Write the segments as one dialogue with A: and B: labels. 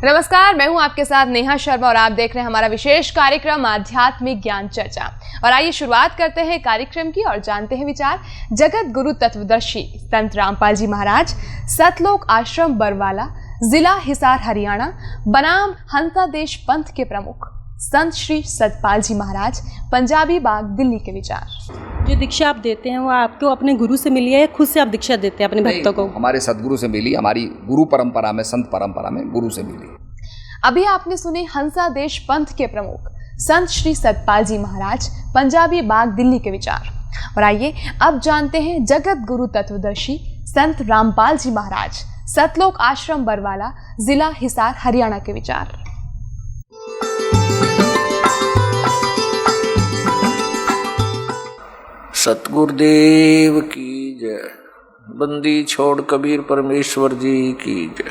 A: नमस्कार, मैं हूं आपके साथ नेहा शर्मा और आप देख रहे हैं हमारा विशेष कार्यक्रम आध्यात्मिक ज्ञान चर्चा। और आइए शुरुआत करते हैं कार्यक्रम की और जानते हैं विचार जगत गुरु तत्वदर्शी संत रामपाल जी महाराज, सतलोक आश्रम बरवाला, जिला हिसार हरियाणा, बनाम हंसा देश पंथ के प्रमुख संत श्री सतपाल जी महाराज, पंजाबी बाग, दिल्ली के विचार।
B: जो दीक्षा आप देते हैं वो आपको अपने गुरु से मिली है या खुद से आप दीक्षा देते हैं अपने भक्तों को?
C: हमारे सदगुरु से मिली, हमारी गुरु परंपरा में, संत परंपरा में गुरु से मिली।
A: अभी आपने सुने हंसा देश पंथ के प्रमुख संत श्री सतपाल जी महाराज, पंजाबी बाग, दिल्ली के विचार। और आइए अब जानते हैं जगत गुरु तत्वदर्शी संत रामपाल जी महाराज, सतलोक आश्रम बरवाला, जिला हिसार हरियाणा के विचार।
D: सतगुरुदेव की जय। बंदी छोड़ कबीर परमेश्वर जी की जय।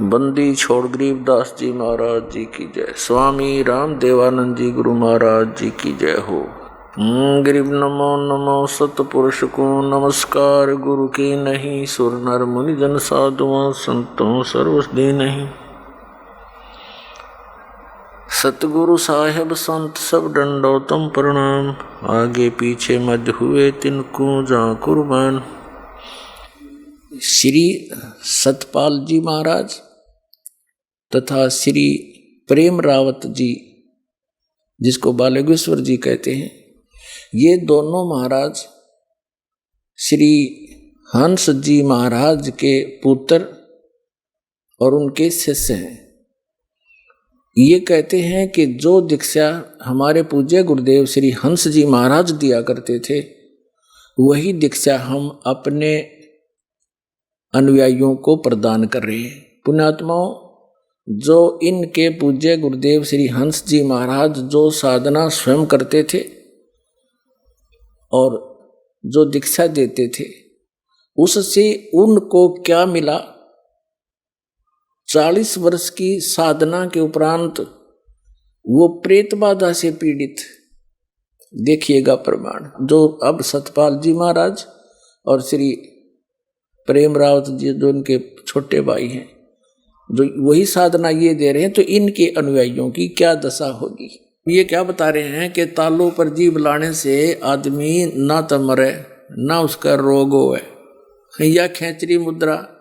D: बंदी छोड़ गरीबदास जी महाराज जी की जय। स्वामी राम देवानंद जी गुरु महाराज जी की जय हो। गरीब नमो नमो सतपुरुष को नमस्कार, गुरु की नहीं सुर नर मुनि जन साधुओं संतों सर्वस्दी नहीं। सतगुरु साहेब संत सब दंडोतम प्रणाम, आगे पीछे मध्य हुए तिनको जा कुर्बान। श्री सतपाल जी महाराज तथा श्री प्रेम रावत जी, जिसको बालकेश्वर जी कहते हैं, ये दोनों महाराज श्री हंस जी महाराज के पुत्र और उनके शिष्य हैं। ये कहते हैं कि जो दीक्षा हमारे पूज्य गुरुदेव श्री हंस जी महाराज दिया करते थे, वही दीक्षा हम अपने अनुयायियों को प्रदान कर रहे हैं। पुण्यात्माओं, जो इनके पूज्य गुरुदेव श्री हंस जी महाराज जो साधना स्वयं करते थे और जो दीक्षा देते थे, उससे उनको क्या मिला? 40 वर्ष की साधना के उपरांत वो प्रेत बाधा से पीड़ित, देखिएगा प्रमाण, जो अब सतपाल जी महाराज और श्री प्रेम रावत जी जो उनके छोटे भाई हैं, जो वही साधना ये दे रहे हैं, तो इनके अनुयायियों की क्या दशा होगी। ये क्या बता रहे हैं कि तालों पर जीभ लाने से आदमी ना तो मरे ना उसका रोग होए। या खेचरी मुद्रा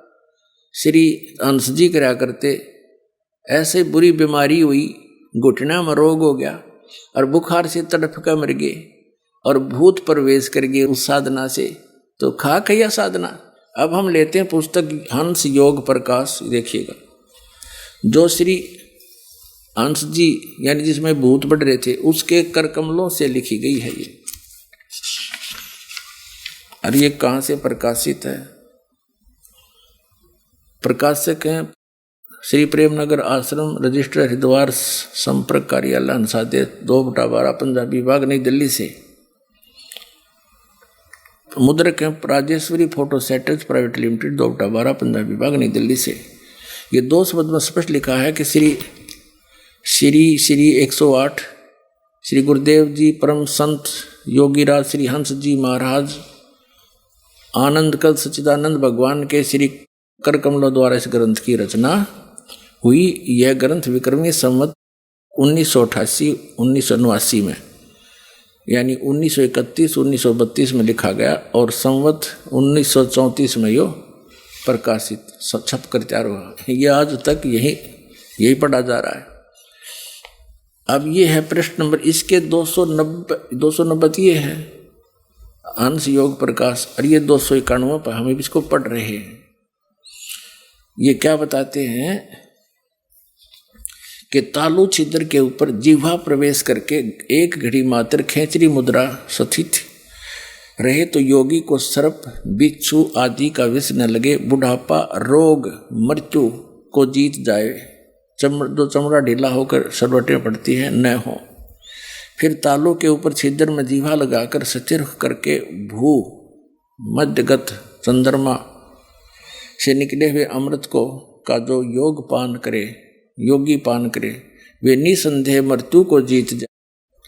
D: श्री हंस जी करा करते, ऐसे बुरी बीमारी हुई, घुटना में रोग हो गया और बुखार से तड़प कर मर गए और भूत प्रवेश कर गए उस साधना से। तो खा खैया साधना। अब हम लेते हैं पुस्तक हंस योग प्रकाश, देखिएगा, जो श्री हंस जी यानी जिसमें भूत बढ़ रहे थे, उसके कर कमलों से लिखी गई है ये। और ये कहाँ से प्रकाशित है? प्रकाशक हैं श्री प्रेमनगर आश्रम, रजिस्टर हरिद्वार, संपर्क कार्यालय हंसादेश 2/12, पंजाबी बाग, नई दिल्ली से। मुद्रक हैं Rajeshwari photo setters private limited, 2/12, Punjabi Bagh, नई दिल्ली से। ये 2 शब्द में स्पष्ट लिखा है कि श्री 108 श्री गुरुदेव जी परम संत योगीराज श्री हंस जी महाराज आनंद कल सच्चिदानंद भगवान के श्री कर कमलों द्वारा इस ग्रंथ की रचना हुई। यह ग्रंथ विक्रमी संवत 1988-1989 में, यानी 1931-1932 में लिखा गया और संवत 1934 में यो प्रकाशित छप कर तैयार हुआ। यह आज तक यही पढ़ा जा रहा है। अब ये है प्रश्न नंबर, इसके 290 ये है हंस योग प्रकाश, और ये 291 पर हम इसको पढ़ रहे हैं। ये क्या बताते हैं कि तालु छिद्र के ऊपर जिह्वा प्रवेश करके एक घड़ी मात्र खेचरी मुद्रा स्थित रहे तो योगी को सर्प, बिच्छू आदि का विष न लगे, बुढ़ापा, रोग, मृत्यु को जीत जाए, जो चमड़ा ढीला होकर सरवटें पड़ती है न हो। फिर तालों के ऊपर छिद्र में जीवा लगाकर स्थिर करके भू मध्यगत चंद्रमा से निकले हुए अमृत को का जो योगी पान करे, वे निसंदेह मृत्यु को जीत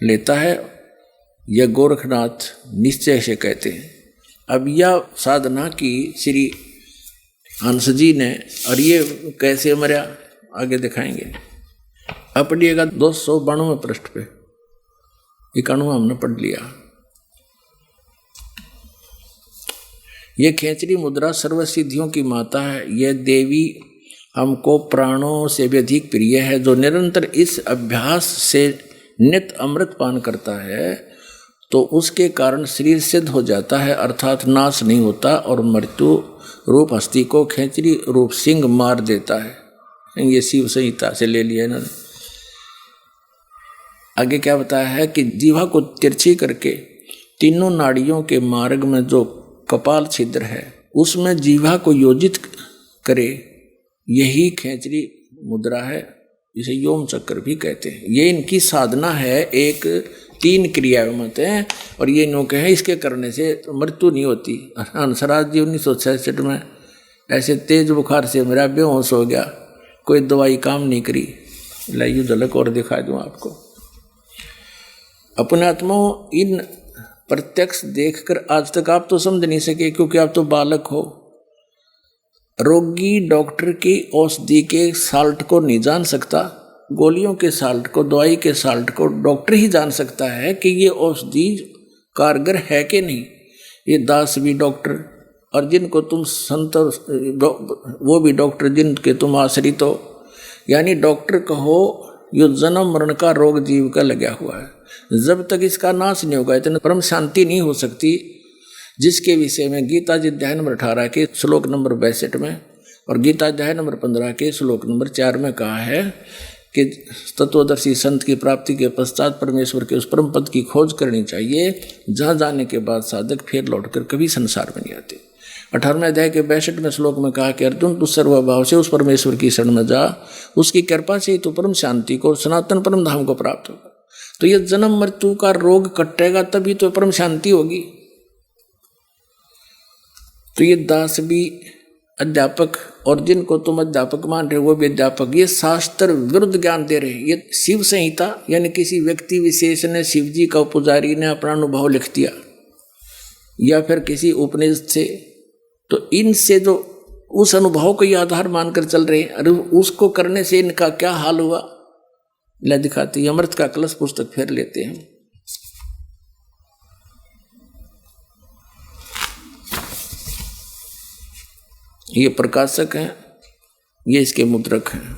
D: लेता है। यह गोरखनाथ निश्चय से कहते हैं। अब यह साधना की श्री हंस जी ने, और ये कैसे मरा आगे दिखाएंगे। अब पढ़िएगा 292 पृष्ठ पे, 91 हमने पढ़ लिया। ये खेचरी मुद्रा सर्वसिद्धियों की माता है। यह देवी हमको प्राणों से भी अधिक प्रिय है। जो निरंतर इस अभ्यास से नित्य अमृत पान करता है तो उसके कारण शरीर सिद्ध हो जाता है, अर्थात नाश नहीं होता, और मृत्यु रूप हस्ती को खेचरी रूप सिंह मार देता है। ये शिव संहिता से ले लिया इन्होंने। आगे क्या बताया है कि जीवा को तिरछी करके तीनों नाड़ियों के मार्ग में जो कपाल छिद्र है उसमें जीवा को योजित करे, यही खेचरी मुद्रा है। इसे योम चक्र भी कहते हैं। ये इनकी साधना है। एक 3 क्रिया मत है, और ये इन्होंने है इसके करने से तो मृत्यु नहीं होती। हंसराज जी 1966 में ऐसे तेज बुखार से मेरा बेहोश हो गया, कोई दवाई काम नहीं करी। लाइए झलक और दिखा दूं आपको। अपने आत्माओं, इन प्रत्यक्ष देखकर आज तक आप तो समझ नहीं सके क्योंकि आप तो बालक हो। रोगी डॉक्टर की औषधि के साल्ट को नहीं जान सकता, गोलियों के साल्ट को, दवाई के साल्ट को डॉक्टर ही जान सकता है कि ये औषधि कारगर है कि नहीं। ये दास भी डॉक्टर, और जिनको तुम संत वो भी डॉक्टर जिनके तुम आश्रित हो। यानी डॉक्टर कहो यो जन्म मरण का रोग जीव का लगा हुआ है, जब तक इसका नाश नहीं होगा इतने परम शांति नहीं हो सकती। जिसके विषय में गीता जी अध्याय नंबर 18 के श्लोक नंबर 62 में और गीता अध्याय नंबर 15 के श्लोक नंबर 4 में कहा है कि तत्वदर्शी संत की प्राप्ति के पश्चात परमेश्वर के उस परम पद की खोज करनी चाहिए, जहाँ जाने के बाद साधक फिर लौटकर कभी संसार में नहीं आते। 18वें अध्याय के 62वें श्लोक में कहा कि अर्जुन तू सर्वभाव से उस परमेश्वर की शरण में जा, उसकी कृपा से तो परम शांति को, सनातन परम धाम को प्राप्त होगा। तो ये जन्म मृत्यु का रोग कटेगा तभी तो परम शांति होगी। तो ये दास भी अध्यापक, और जिनको तुम अध्यापक मान रहे हो वो भी अध्यापक, ये शास्त्र विरुद्ध ज्ञान दे रहे हैं। ये शिव संहिता यानी किसी व्यक्ति विशेष ने, शिव जी का पुजारी ने अपना अनुभव लिख दिया या फिर किसी उपनिषद से, तो इनसे जो उस अनुभव को ये आधार मानकर चल रहे हैं, अरे उसको करने से इनका क्या हाल हुआ ला दिखाती। अमृत का कलश पुस्तक फेर लेते हैं। ये प्रकाशक हैं, ये इसके मुद्रक हैं,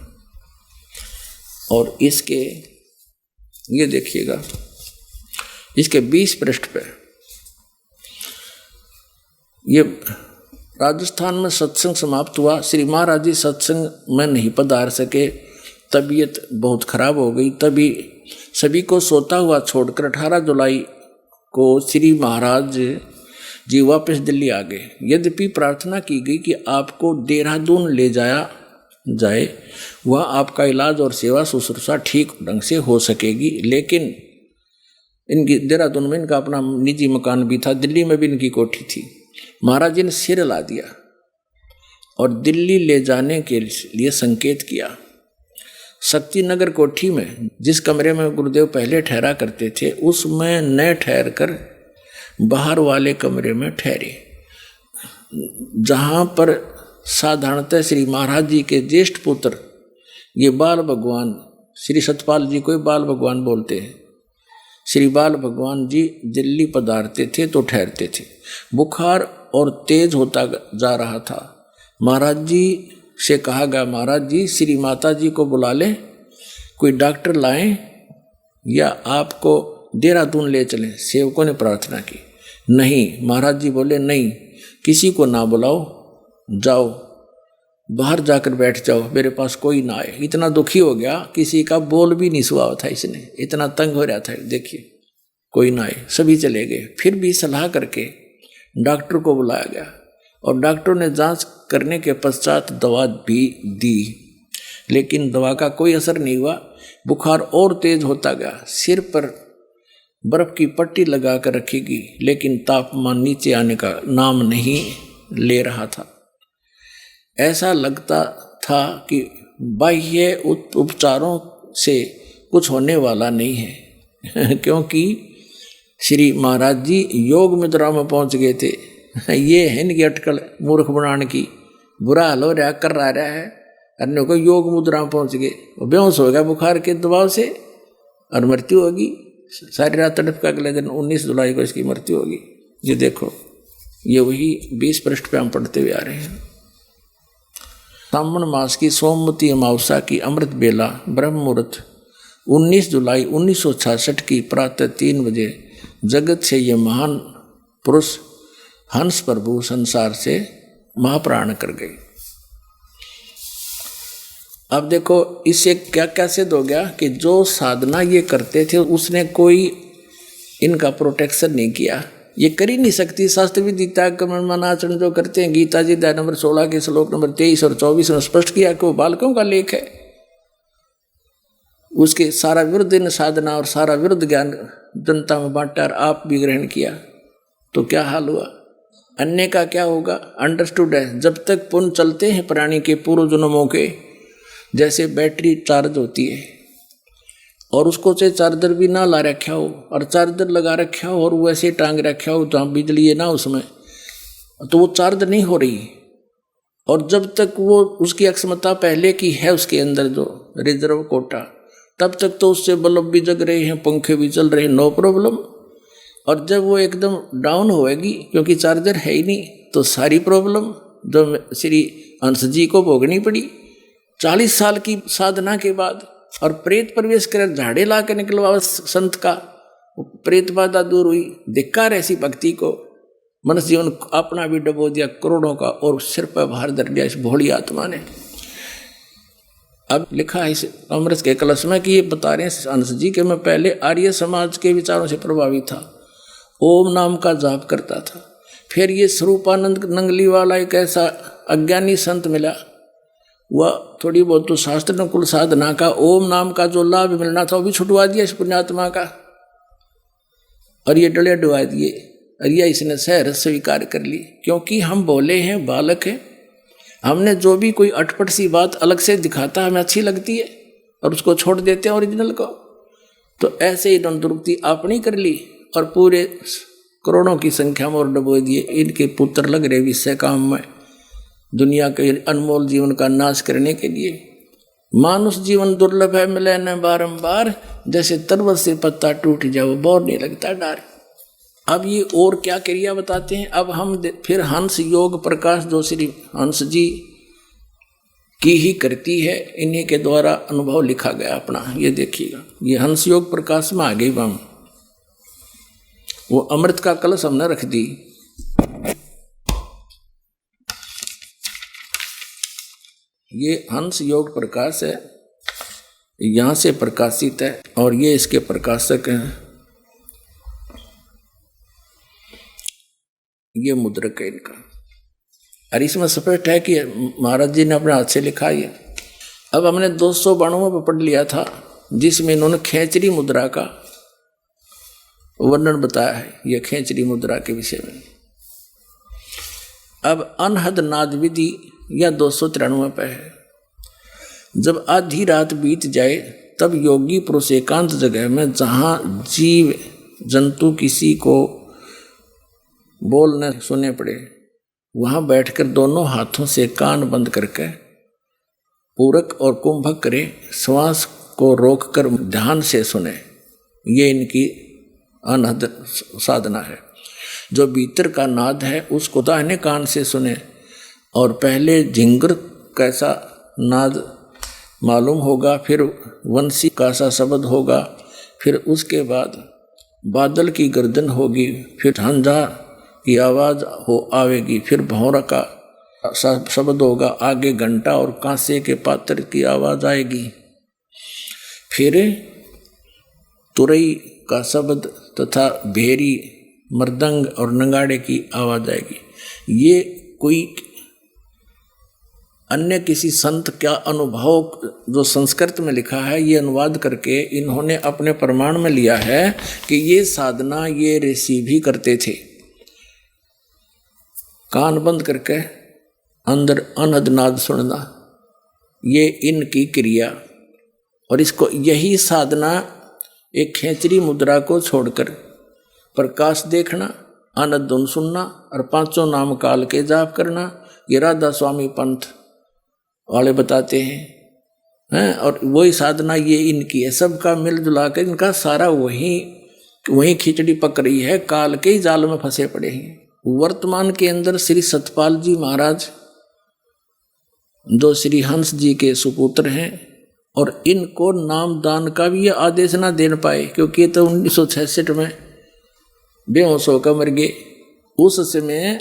D: और इसके ये देखिएगा इसके 20 पृष्ठ पे ये राजस्थान में सत्संग समाप्त हुआ। श्री महाराज जी सत्संग में नहीं पधार सके, तबीयत बहुत खराब हो गई। तभी सभी को सोता हुआ छोड़कर 18 जुलाई को श्री महाराज जी वापस दिल्ली आ गए। यद्यपि प्रार्थना की गई कि आपको देहरादून ले जाया जाए, वह आपका इलाज और सेवा शुश्रूषा ठीक ढंग से हो सकेगी, लेकिन इनकी देहरादून में इनका अपना निजी मकान भी था, दिल्ली में भी इनकी कोठी थी। महाराज जी ने सिर हिला दिया और दिल्ली ले जाने के लिए संकेत किया। शक्ति नगर कोठी में जिस कमरे में गुरुदेव पहले ठहरा करते थे, उसमें न ठहर कर बाहर वाले कमरे में ठहरे, जहाँ पर साधारणतः श्री महाराज जी के ज्येष्ठ पुत्र, ये बाल भगवान, श्री सतपाल जी को बाल भगवान बोलते हैं, श्री बाल भगवान जी दिल्ली पधारते थे तो ठहरते थे। बुखार और तेज होता जा रहा था। महाराज जी से कहा गया, महाराज जी श्री माता जी को बुला लें, कोई डॉक्टर लाएं या आपको देहरादून ले चलें। सेवकों ने प्रार्थना की। नहीं, महाराज जी बोले नहीं, किसी को ना बुलाओ, जाओ बाहर जाकर बैठ जाओ, मेरे पास कोई ना आए। इतना दुखी हो गया, किसी का बोल भी नहीं सुहा था, इसने इतना तंग हो रहा था। देखिए कोई ना आए, सभी चले गए। फिर भी सलाह करके डॉक्टर को बुलाया गया और डॉक्टर ने जांच करने के पश्चात दवा भी दी, लेकिन दवा का कोई असर नहीं हुआ। बुखार और तेज होता गया। सिर पर बर्फ की पट्टी लगा कर रखेगी, लेकिन तापमान नीचे आने का नाम नहीं ले रहा था। ऐसा लगता था कि बाह्य उपचारों से कुछ होने वाला नहीं है क्योंकि श्री महाराज जी योग मुद्रा में पहुंच गए थे। ये है इनकी अटकल मूर्ख बनाने की, बुरा हाल हो रहा कर रहा है, अन्य को योग मुद्रा पहुंच गए, वो बेहोश हो गया बुखार के दबाव से और मृत्यु होगी। सारी रात तड़प का अगले दिन 19 जुलाई को इसकी मृत्यु होगी। ये देखो, ये वही 20 पृष्ठ पे हम पढ़ते हुए आ रहे हैं। सावन मास की सोमवती अमावस्या की अमृत बेला ब्रह्म मुहूर्त 19 जुलाई 1966 की प्रातः 3 बजे जगत से ये महान पुरुष हंस प्रभु संसार से महाप्राण कर गए। अब देखो इससे क्या क्या सिद्ध हो गया कि जो साधना ये करते थे उसने कोई इनका प्रोटेक्शन नहीं किया। ये कर ही नहीं सकती। शास्त्र भी गीता कर्मणाचरण जो करते हैं, गीता जी अध्याय नंबर 16 के श्लोक नंबर 23 और 24 में स्पष्ट किया कि वो बालकों का लेख है। उसके सारा विरुद्ध इन साधना और सारा विरुद्ध ज्ञान जनता में बांटा और आप भी ग्रहण किया तो क्या हाल हुआ, अन्य का क्या होगा। अंडरस्टूड है। जब तक पुण्य चलते हैं प्राणी के पूर्व जन्मों के, जैसे बैटरी चार्ज होती है और उसको चाहे चार्जर भी ना ला रखा हो और चार्जर लगा रखा हो और वैसे टांग रखा हो तो बिजली है ना उसमें, तो वो चार्ज नहीं हो रही। और जब तक वो उसकी अक्षमता पहले की है उसके अंदर जो रिजर्व कोटा, तब तक तो उससे बल्ब भी जग रहे हैं, पंखे भी चल रहे हैं, नो प्रॉब्लम। और जब वो एकदम डाउन होएगी क्योंकि चार्जर है ही नहीं, तो सारी प्रॉब्लम जो श्री हंस जी को भोगनी पड़ी 40 साल की साधना के बाद। और प्रेत प्रवेश कर झाड़े ला के निकलवा संत का, प्रेत बाधा दूर हुई। धिक्कार ऐसी भक्ति को। मनुष्य जीवन अपना भी डबो दिया करोड़ों का और सिर पर भार धर दिया इस भोली आत्मा ने। अब लिखा है इस अमृत के कलश में कि ये बता रहे हैं हंस जी के मैं पहले आर्य समाज के विचारों से प्रभावित था, ओम नाम का जाप करता था। फिर ये स्वरूपानंद नंगली वाला एक ऐसा अज्ञानी संत मिला, वह थोड़ी बहुत तो शास्त्र अनुकूल साधना का ओम नाम का जो लाभ मिलना था वो भी छुटवा दिया इस पुण्यात्मा का, और ये डले डुबा दिए। और यह इसने सहर स्वीकार कर ली क्योंकि हम बोले हैं बालक है। हमने जो भी कोई अटपट सी बात अलग से दिखाता हमें अच्छी लगती है और उसको छोड़ देते हैं ओरिजिनल को। तो ऐसे ही इन्होंने दुर्गति अपनी कर ली और पूरे करोड़ों की संख्या में और डबो दिए। इनके पुत्र लग रहे विषय काम में, दुनिया के अनमोल जीवन का नाश करने के लिए। मानुष जीवन दुर्लभ है, मिले न बारंबार, जैसे तरबत से पत्ता टूट जाए वो बोर नहीं लगता डार। अब ये और क्या क्रिया बताते हैं। अब हम फिर हंस योग प्रकाश जो श्री हंस जी की ही करती है, इन्हीं के द्वारा अनुभव लिखा गया अपना। ये देखिएगा, ये हंस योग प्रकाश में आ गई हम। वो अमृत का कलश हमने रख दी। ये हंस योग प्रकाश है, यहाँ से प्रकाशित है और ये इसके प्रकाशक हैं। ये मुद्रक है इनका। और इसमें स्पष्ट है कि महाराज जी ने अपने हाथ से लिखा है। अब हमने 292 में पढ़ लिया था जिसमें इन्होंने खेचरी मुद्रा का वर्णन बताया है, यह खेचरी मुद्रा के विषय में। अब अनहद नाद विधि या 293 पे है। जब आधी रात बीत जाए तब योगी पुरुष एकांत जगह में, जहाँ जीव जंतु किसी को बोल न सुने पड़े, वहाँ बैठकर दोनों हाथों से कान बंद करके पूरक और कुंभक करे, श्वास को रोककर ध्यान से सुने। ये इनकी अनहद साधना है। जो भीतर का नाद है उसको दाहिने कान से सुने और पहले झिंगर कैसा नाद मालूम होगा, फिर वंशी का सा शब्द होगा, फिर उसके बाद बादल की गर्दन होगी, फिर झंझा की आवाज़ हो आवेगी, फिर भौरा का शब्द होगा, आगे घंटा और कांसे के पात्र की आवाज़ आएगी, फिर तुरई का शब्द तथा भेरी, मृदंग और नगाड़े की आवाज़ आएगी। ये कोई अन्य किसी संत का अनुभव जो संस्कृत में लिखा है, ये अनुवाद करके इन्होंने अपने प्रमाण में लिया है कि ये साधना ये ऋषि भी करते थे। कान बंद करके अंदर अनहद नाद सुनना, ये इनकी क्रिया। और इसको यही साधना एक खेचरी मुद्रा को छोड़कर प्रकाश देखना, अनहद धुन सुनना और पांचों नाम काल के जाप करना, ये राधा स्वामी पंथ वाले बताते हैं, और वही साधना ये इनकी है। सबका मिलजुला कर इनका सारा वही खिचड़ी पक रही है, काल के ही जाल में फंसे पड़े हैं। वर्तमान के अंदर श्री सतपाल जी महाराज जो श्री हंस जी के सुपुत्र हैं, और इनको नाम दान का भी ये आदेश ना दे पाए, क्योंकि ये तो 1966 में बेहोश होकर मर गए। उस समय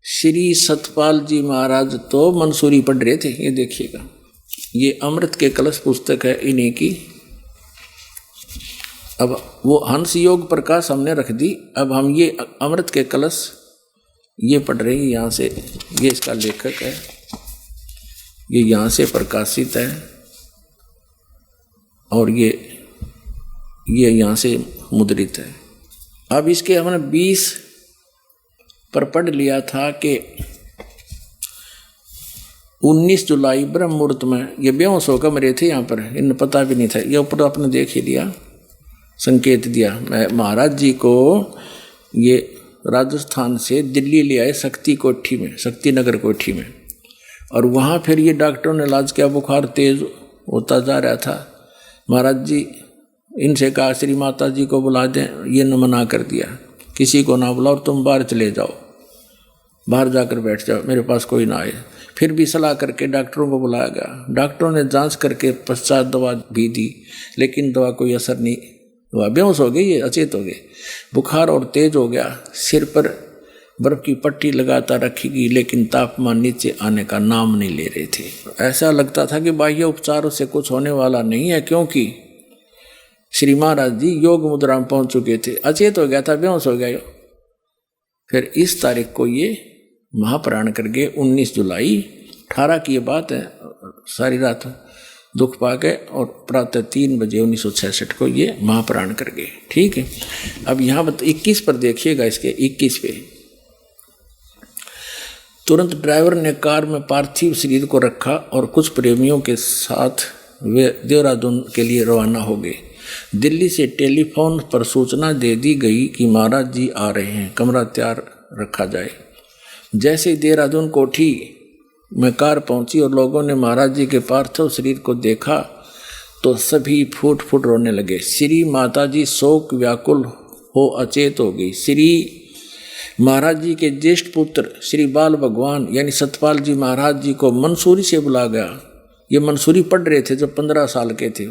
D: श्री सतपाल जी महाराज तो मंसूरी पढ़ रहे थे। ये देखिएगा, ये अमृत के कलश पुस्तक है इन्हीं की। अब वो हंस योग प्रकाश हमने रख दी, अब हम ये अमृत के कलश ये पढ़ रहे हैं। यहाँ से ये इसका लेखक है, ये यहाँ से प्रकाशित है, और ये यहाँ से मुद्रित है। अब इसके हमने 20 पर पढ़ लिया था कि 19 जुलाई ब्रह्म मुहूर्त में ये बेहोश होकर मरे थे। यहाँ पर इन्हें पता भी नहीं था, ये ऊपर आपने देख ही लिया, संकेत दिया। महाराज जी को ये राजस्थान से दिल्ली ले आए, शक्ति कोठी में, शक्ति नगर कोठी में, और वहाँ फिर ये डॉक्टरों ने इलाज किया, बुखार तेज होता जा रहा था। महाराज जी इनसे कहा श्री माता जी को बुला दें, ये न मना कर दिया, किसी को ना बुलाओ, तुम बाहर चले जाओ, बाहर जाकर बैठ जाओ, मेरे पास कोई ना आए। फिर भी सलाह करके डॉक्टरों को बुलाया गया। डॉक्टरों ने जांच करके पश्चात दवा भी दी, लेकिन दवा कोई असर नहीं हुआ। बेहोश हो गए, ये अचेत हो गए, बुखार और तेज हो गया। सिर पर बर्फ की पट्टी लगातार रखी गई, लेकिन तापमान नीचे आने का नाम नहीं ले रहे थे। ऐसा लगता था कि बाह्य उपचारों से कुछ होने वाला नहीं है, क्योंकि श्री महाराज जी योग मुद्रा में पहुंच चुके थे। अचेत हो गया था, बेहोश हो गया। फिर इस तारीख को ये महाप्राण कर गए, 19 जुलाई 18 की ये बात है। सारी रात दुख पा गए, और प्रातः 3 बजे 1966 को ये महाप्राण कर गए। ठीक है, अब यहाँ 21 पर देखिएगा, इसके 21 पे तुरंत ड्राइवर ने कार में पार्थिव शरीर को रखा और कुछ प्रेमियों के साथ वे देहरादून के लिए रवाना हो गए। दिल्ली से टेलीफोन पर सूचना दे दी गई कि महाराज जी आ रहे हैं, कमरा तैयार रखा जाए। जैसे ही देहरादून कोठी में कार पहुंची और लोगों ने महाराज जी के पार्थिव शरीर को देखा तो सभी फूट फूट रोने लगे। श्री माता जी शोक व्याकुल हो अचेत हो गई। श्री महाराज जी के ज्येष्ठ पुत्र श्री बाल भगवान यानी सतपाल जी महाराज जी को मंसूरी से बुला गया। ये मंसूरी पढ़ रहे थे जब 15 साल के थे।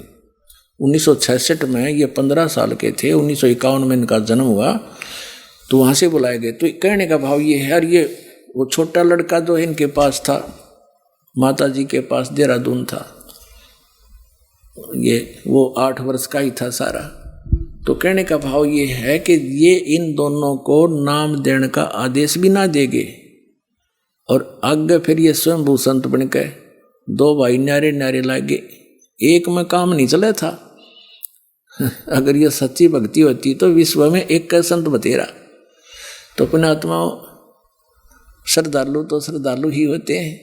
D: 1966 में ये 15 साल के थे, 1951 में इनका जन्म हुआ, तो वहाँ से बुलाए गए। तो कहने का भाव ये है, और ये वो छोटा लड़का जो इनके पास था, माता जी के पास देहरादून था, ये वो 8 वर्ष का ही था सारा। तो कहने का भाव ये है कि ये इन दोनों को नाम देने का आदेश भी ना देगे, और आगे फिर ये स्वयंभू संत बन गए। 2 भाई न्यारे न्यारे लागे, एक में काम नहीं चला था। अगर ये सच्ची भक्ति होती तो विश्व में एक का संत बतेरा। तो पुण्यात्माओं, श्रद्धालु तो श्रद्धालु ही होते हैं।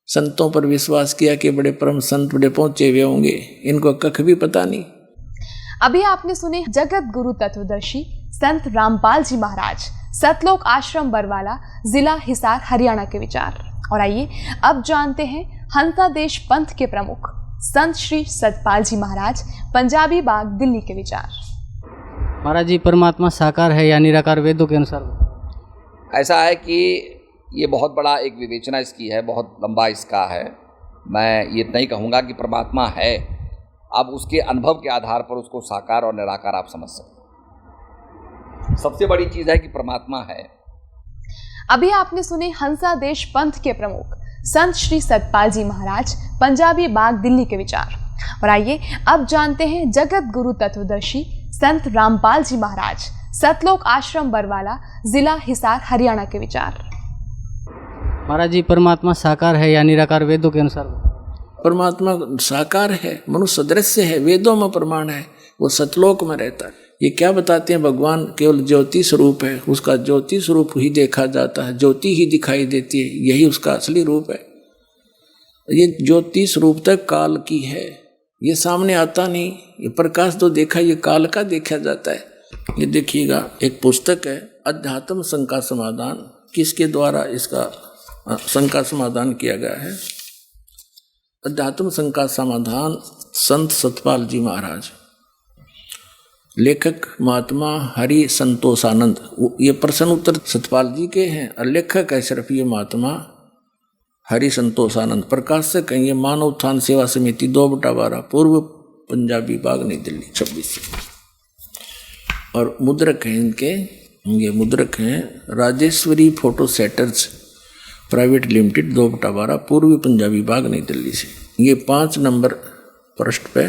D: संतों पर विश्वास किया कि बड़े परम संत बड़े पहुंचे हुए होंगे, इनको कख भी पता नहीं।
A: अभी आपने सुने जगत गुरु तत्वदर्शी संत रामपाल जी महाराज, सतलोक आश्रम बरवाला, जिला हिसार, हरियाणा के विचार। और आइए अब जानते हैं हंसा देश पंथ के प्रमुख संत श्री सतपाल जी महाराज, पंजाबी बाग, दिल्ली के विचार।
E: महाराज जी, परमात्मा साकार है या निराकार वेदों के अनुसार?
C: ऐसा है कि ये बहुत बड़ा एक विवेचना इसकी है, बहुत लंबा इसका है। मैं ये नहीं कहूँगा कि परमात्मा है, अब उसके अनुभव के आधार पर उसको साकार और निराकार आप समझ सकते। सबसे बड़ी चीज़ है कि परमात्मा है।
A: अभी आपने सुने हंसा देश पंथ के प्रमुख संत श्री सतपाल जी महाराज, पंजाबी बाग, दिल्ली के विचार। और आइए अब जानते हैं जगत गुरु तत्वदर्शी संत रामपाल जी महाराज, सतलोक आश्रम बरवाला, जिला हिसार, हरियाणा के विचार।
E: महाराज जी, परमात्मा साकार है या निराकार वेदों के अनुसार?
D: परमात्मा साकार है, मनुष्य सदृश्य है, वेदों में प्रमाण है, वो सतलोक में रहता है। ये क्या बताते हैं, भगवान केवल ज्योति स्वरूप है, उसका ज्योति स्वरूप ही देखा जाता है, ज्योति ही दिखाई देती है, यही उसका असली रूप है। ये ज्योति स्वरूप तक काल की है, ये सामने आता नहीं। ये प्रकाश तो देखा, ये काल का देखा जाता है। ये देखिएगा, एक पुस्तक है अध्यात्म संघ का समाधान, किसके द्वारा इसका शंका समाधान किया गया है। अध्यात्म शंका समाधान संत सतपाल जी महाराज, लेखक महात्मा हरि संतोषानंद। ये प्रश्न उत्तर सतपाल जी के हैं और लेखक है सिर्फ ये महात्मा हरि संतोषानंद। प्रकाशक हैं ये मानव उत्थान सेवा समिति 2/12 पूर्व पंजाबी बाग नई दिल्ली 26 से। और मुद्रक हैं इनके, ये मुद्रक हैं Rajeshwari photo setters private limited 2/12 पूर्वी पंजाबी बाग नई दिल्ली से। ये 5 नंबर पृष्ठ पे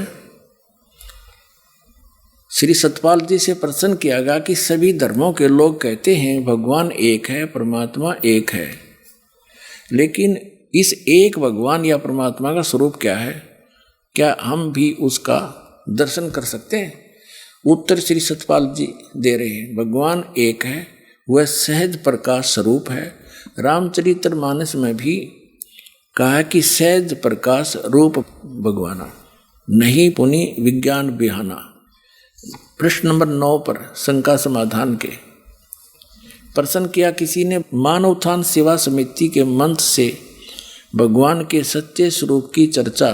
D: श्री सतपाल जी से प्रश्न किया गया कि सभी धर्मों के लोग कहते हैं भगवान एक है, परमात्मा एक है, लेकिन इस एक भगवान या परमात्मा का स्वरूप क्या है? क्या हम भी उसका दर्शन कर सकते हैं? उत्तर श्री सतपाल जी दे रहे हैं, भगवान एक है, वह सहज प्रकाश स्वरूप है। रामचरितमानस में भी कहा कि सहज प्रकाश रूप भगवाना, नहीं पुनि विज्ञान बिहाना। प्रश्न नंबर 9 पर शंका समाधान के प्रश्न किया, किसी ने मानव उत्थान सेवा समिति के मंत्र से भगवान के सच्चे स्वरूप की चर्चा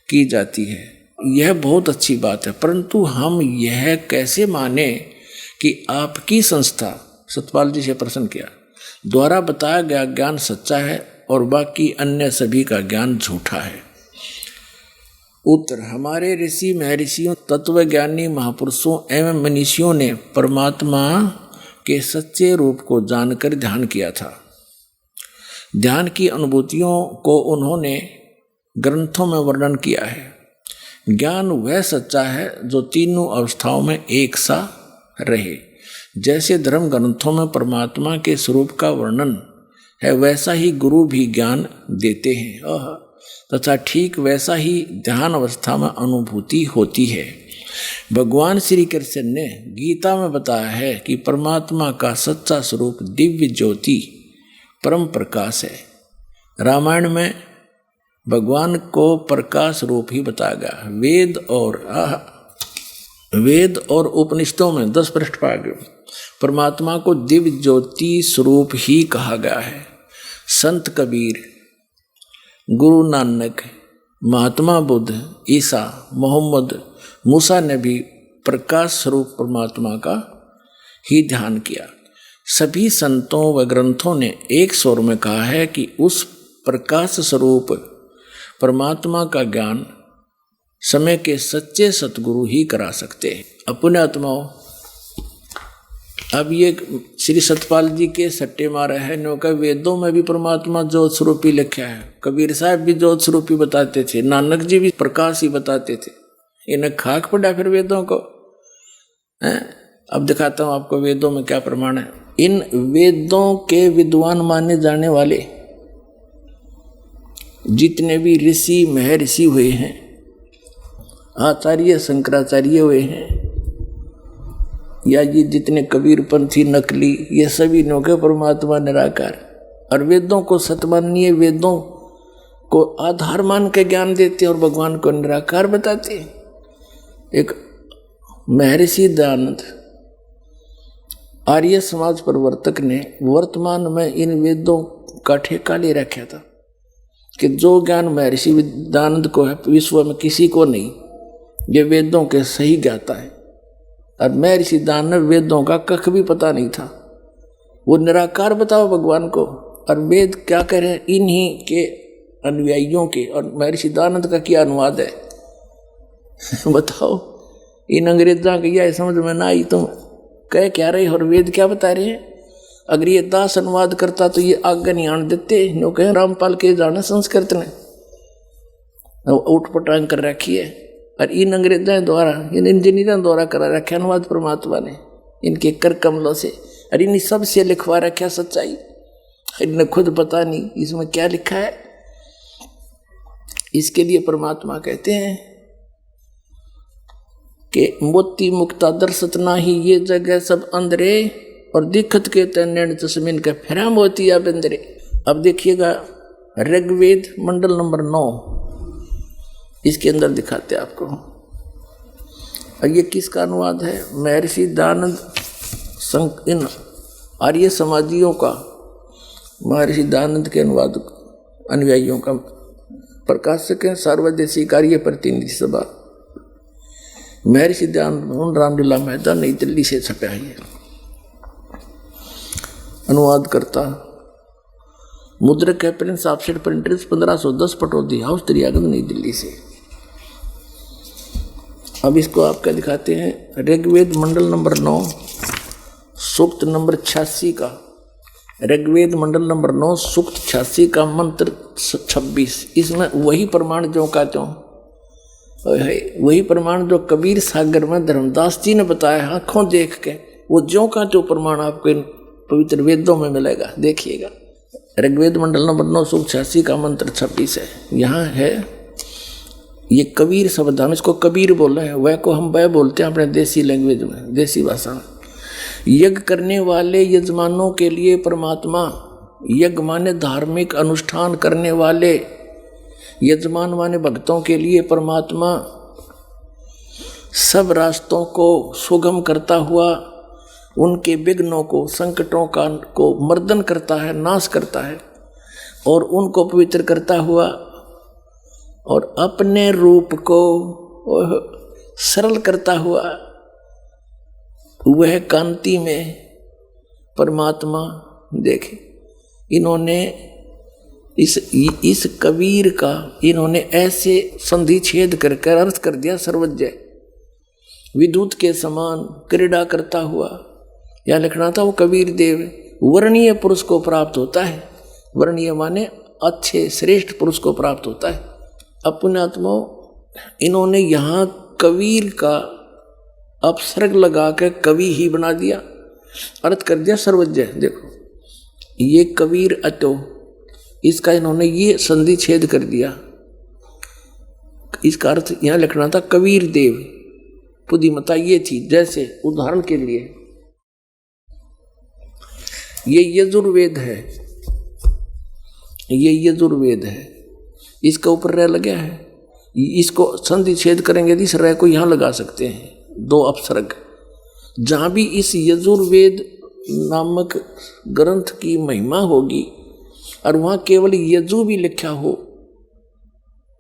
D: की जाती है। यह बहुत अच्छी बात है, परंतु हम यह कैसे माने कि आपकी संस्था, सतपाल जी से प्रश्न किया, द्वारा बताया गया ज्ञान सच्चा है और बाकी अन्य सभी का ज्ञान झूठा है? उत्तर, हमारे ऋषि महर्षियों, तत्वज्ञानी महापुरुषों एवं मनीषियों ने परमात्मा के सच्चे रूप को जानकर ध्यान किया था। ध्यान की अनुभूतियों को उन्होंने ग्रंथों में वर्णन किया है। ज्ञान वह सच्चा है जो तीनों अवस्थाओं में एक सा रहे। जैसे धर्म ग्रंथों में परमात्मा के स्वरूप का वर्णन है, वैसा ही गुरु भी ज्ञान देते हैं तथा ठीक वैसा ही ध्यान अवस्था में अनुभूति होती है। भगवान श्री कृष्ण ने गीता में बताया है कि परमात्मा का सच्चा स्वरूप दिव्य ज्योति परम प्रकाश है। रामायण में भगवान को प्रकाश रूप ही बताया गया। वेद और उपनिषदों में 10 पृष्ठ पागे परमात्मा को दिव्य ज्योति स्वरूप ही कहा गया है। संत कबीर, गुरु नानक, महात्मा बुद्ध, ईसा, मोहम्मद, मूसा ने भी प्रकाश स्वरूप परमात्मा का ही ध्यान किया। सभी संतों व ग्रंथों ने एक स्वर में कहा है कि उस प्रकाश स्वरूप परमात्मा का ज्ञान समय के सच्चे सतगुरु ही करा सकते हैं। अपने आत्माओं, अब ये श्री सतपाल जी के सट्टे मारे हैं नो का वेदों में भी परमात्मा ज्योत स्वरूपी लिखा है। कबीर साहब भी ज्योत स्वरूपी बताते थे, नानक जी भी प्रकाश ही बताते थे। इन्हें खाक पड़ा फिर वेदों को हैं। अब दिखाता हूँ आपको वेदों में क्या प्रमाण है। इन वेदों के विद्वान माने जाने वाले जितने भी ऋषि महर्षि हुए हैं, आचार्य शंकराचार्य हुए हैं, या ये जितने कबीरपंथी नकली, ये सभी नौके परमात्मा निराकार और वेदों को सतमानीय, वेदों को आधार मान के ज्ञान देते और भगवान को निराकार बताते। एक महर्षि दयानंद आर्य समाज प्रवर्तक ने वर्तमान में इन वेदों का ठेका ले रखा था कि जो ज्ञान महर्षि दयानंद को है विश्व में किसी को नहीं, ये वेदों के सही ज्ञाता है। और महर्षि दयानंद वेदों का कख भी पता नहीं था, वो निराकार बताओ भगवान को। और वेद क्या कह रहे हैं, इन्हीं के अनुयायियों के, और महर्षि दयानंद का क्या अनुवाद है बताओ। इन अंग्रेजों की यह समझ में ना आई, तुम कह क्या रहे और वेद क्या बता रहे हैं। अगर ये दास अनुवाद करता तो ये आगे नहीं आने देते। नो कहे रामपाल के जाने संस्कृत ने उठ पटांग कर रखी है, और इन अंग्रेजों द्वारा, इन इंजीनियरों द्वारा करा रखा अनुवाद परमात्मा ने इनके कर कमलों से, और इन सब से लिखवा रखा सच्चाई। इन्हें खुद पता नहीं इसमें क्या लिखा है। इसके लिए परमात्मा कहते हैं कि मोती मुक्ता दर्शत नाही, ये जगह सब अंधरे और दिखत के तैन तस्मिन का फिरा मोती या बंदरे। अब देखिएगा ऋग्वेद मंडल नंबर 9, इसके अंदर दिखाते आपको। और ये किसका अनुवाद है? महर्षि दयानंद इन आर्य समाजियों का महर्षि दयानंद के अनुवाद अनुयायियों का प्रकाशक है सर्वदेशी कार्य प्रतिनिधि सभा, महर्षि दयानंद भवन, रामलीला मैदान, नई दिल्ली से छपा है। अनुवाद करता मुद्रक है Prince offset printers 1510 Pataudi house, Daryaganj, नई दिल्ली से। अब इसको आपका दिखाते हैं ऋग्वेद मंडल नंबर 9 सूक्त नंबर 86 का, ऋग्वेद मंडल नंबर 9 सूक्त 86 का मंत्र 26। इसमें वही प्रमाण जो का त्यों, वही प्रमाण जो कबीर सागर में धर्मदास जी ने बताया आंखों देख के, वो ज्यों का त्यों प्रमाण आपको इन पवित्र वेदों में मिलेगा। देखिएगा ऋग्वेद मंडल नंबर 9 सूक्त 86 का मंत्र 26 है। यहाँ है ये कबीर शब्द, हम इसको कबीर बोल रहे हैं, वह को हम वह बोलते हैं अपने देसी लैंग्वेज में, देसी भाषा में। यज्ञ करने वाले यजमानों के लिए परमात्मा, यज्ञ माने धार्मिक अनुष्ठान करने वाले यजमान माने भक्तों के लिए परमात्मा सब रास्तों को सुगम करता हुआ उनके विघ्नों को, संकटों को मर्दन करता है, नाश करता है और उनको पवित्र करता हुआ और अपने रूप को सरल करता हुआ वह कांति में परमात्मा देखे। इन्होंने इस कबीर का इन्होंने ऐसे संधि छेद करके अर्थ कर दिया सर्वज्ञ, विद्युत के समान क्रीड़ा करता हुआ। या लिखना था वो कबीर देव वर्णीय पुरुष को प्राप्त होता है, वर्णीय माने अच्छे श्रेष्ठ पुरुष को प्राप्त होता है। अपनात्मा इन्होंने यहाँ कबीर का अपसर्ग लगा के कवि ही बना दिया, अर्थ कर दिया सर्वज्ञ। देखो ये कबीर अतो, इसका इन्होंने ये संधि छेद कर दिया, इसका अर्थ यहाँ लिखना था कबीर देव। बुद्धिमता ये थी, जैसे उदाहरण के लिए ये यजुर्वेद है, ये यजुर्वेद है, इसका ऊपर रह लगा है, इसको संधि छेद करेंगे इस रह को यहाँ लगा सकते हैं, दो अपसर्ग। जहाँ भी इस यजुर्वेद नामक ग्रंथ की महिमा होगी और वहाँ केवल यजु भी लिखा हो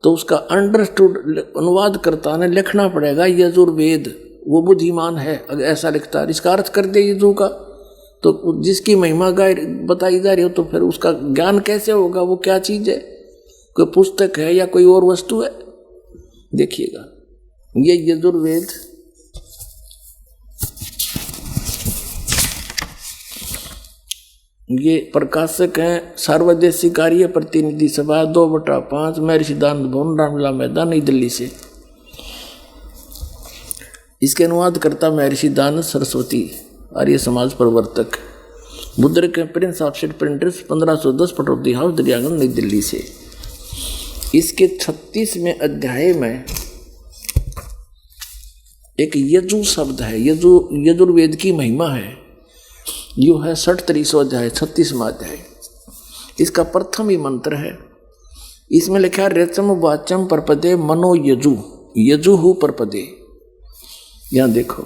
D: तो उसका अंडरस्टूड अनुवाद करता ने लिखना पड़ेगा यजुर्वेद, वो बुद्धिमान है अगर ऐसा लिखता है। इसका अर्थ कर दे यजु का, तो जिसकी महिमा बताई जा रही हो तो फिर उसका ज्ञान कैसे होगा, वो क्या चीज़ है, कोई पुस्तक है या कोई और वस्तु है। देखिएगा ये यजुर्वेद ये प्रकाशक हैं सर्वदेशी कार्य प्रतिनिधि सभा 2/5 महर्षि दयानंद भवन, रामलीला मैदान, नई दिल्ली से। इसके अनुवाद करता महर्षि दयानंद सरस्वती, आर्य समाज प्रवर्तक, मुद्रक Prince offset printers 1510 Pataudi house, Daryaganj, नई दिल्ली से। इसके 36वें अध्याय में एक यजु शब्द है, यजुर्वेद की महिमा है, यो है 63वां अध्याय, 36वां अध्याय। इसका प्रथम ही मंत्र है, इसमें लिखा रेचम वाचम परपदे मनो यजु, यजुहु परपदे। यहाँ देखो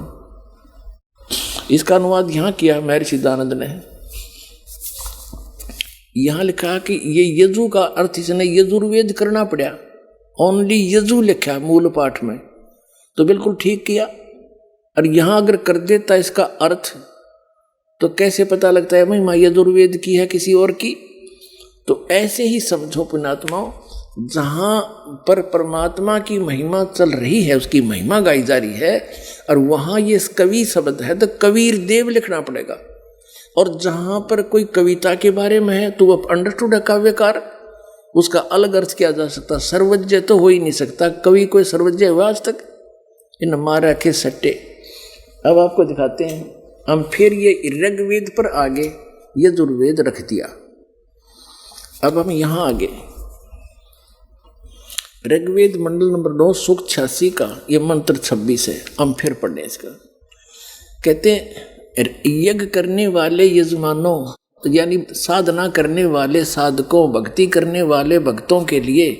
D: इसका अनुवाद यहाँ किया महर्षि दयानंद ने। यहाँ लिखा कि ये यजु का अर्थ इसने यजुर्वेद करना पड़ा, ओनली यजु लिखा मूल पाठ में, तो बिल्कुल ठीक किया। और यहाँ अगर कर देता इसका अर्थ तो कैसे पता लगता है महिमा यजुर्वेद की है किसी और की। तो ऐसे ही समझो पुण्यात्माओं, जहाँ पर परमात्मा की महिमा चल रही है, उसकी महिमा गाई जा रही है, और वहाँ ये कवि शब्द है तो कबीर देव लिखना पड़ेगा। और जहाँ पर कोई कविता के बारे में है तो वो अंडरस्टूड है काव्यकार, उसका अलग अर्थ किया जा सकता। सर्वज्ञ तो हो ही नहीं सकता, कवि कोई सर्वज्ञ हुआ आज तक, इन मारा के सट्टे। अब आपको दिखाते हैं हम फिर ये ऋग्वेद पर आगे यजुर्वेद रख दिया। अब हम यहाँ आगे ऋग्वेद मंडल नंबर 9 सूक्त 86 का ये मंत्र 26 है, हम फिर पढ़ने इसका। कहते हैं यज्ञ करने वाले यजमानों, यानी साधना करने वाले साधकों, भक्ति करने वाले भक्तों के लिए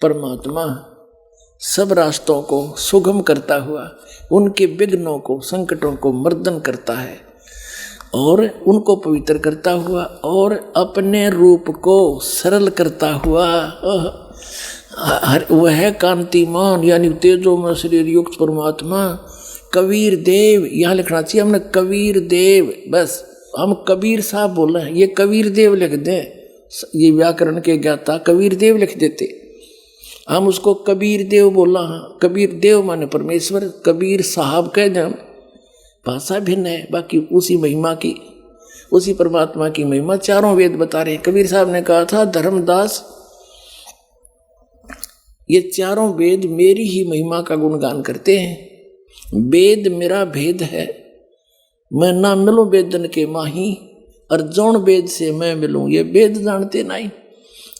D: परमात्मा सब रास्तों को सुगम करता हुआ उनके विघ्नों को, संकटों को मर्दन करता है और उनको पवित्र करता हुआ और अपने रूप को सरल करता हुआ वह कांतिमान यानी तेजोमय शरीर युक्त परमात्मा कबीर देव, यहाँ लिखना चाहिए हमने कबीर देव, बस हम कबीर साहब बोल रहे हैं, ये कबीर देव लिख दें, ये व्याकरण के ज्ञाता कबीर देव लिख देते, हम उसको कबीर देव बोला। हाँ, कबीर देव माने परमेश्वर, कबीर साहब कह दें, भाषा भिन्न है, बाकी उसी महिमा की, उसी परमात्मा की महिमा चारों वेद बता रहे हैं। कबीर साहब ने कहा था, धर्मदास ये चारों वेद मेरी ही महिमा का गुणगान करते हैं। वेद मेरा भेद है, मैं ना मिलूं वेदन के माही, और जौन वेद से मैं मिलूं ये वेद जानते नहीं।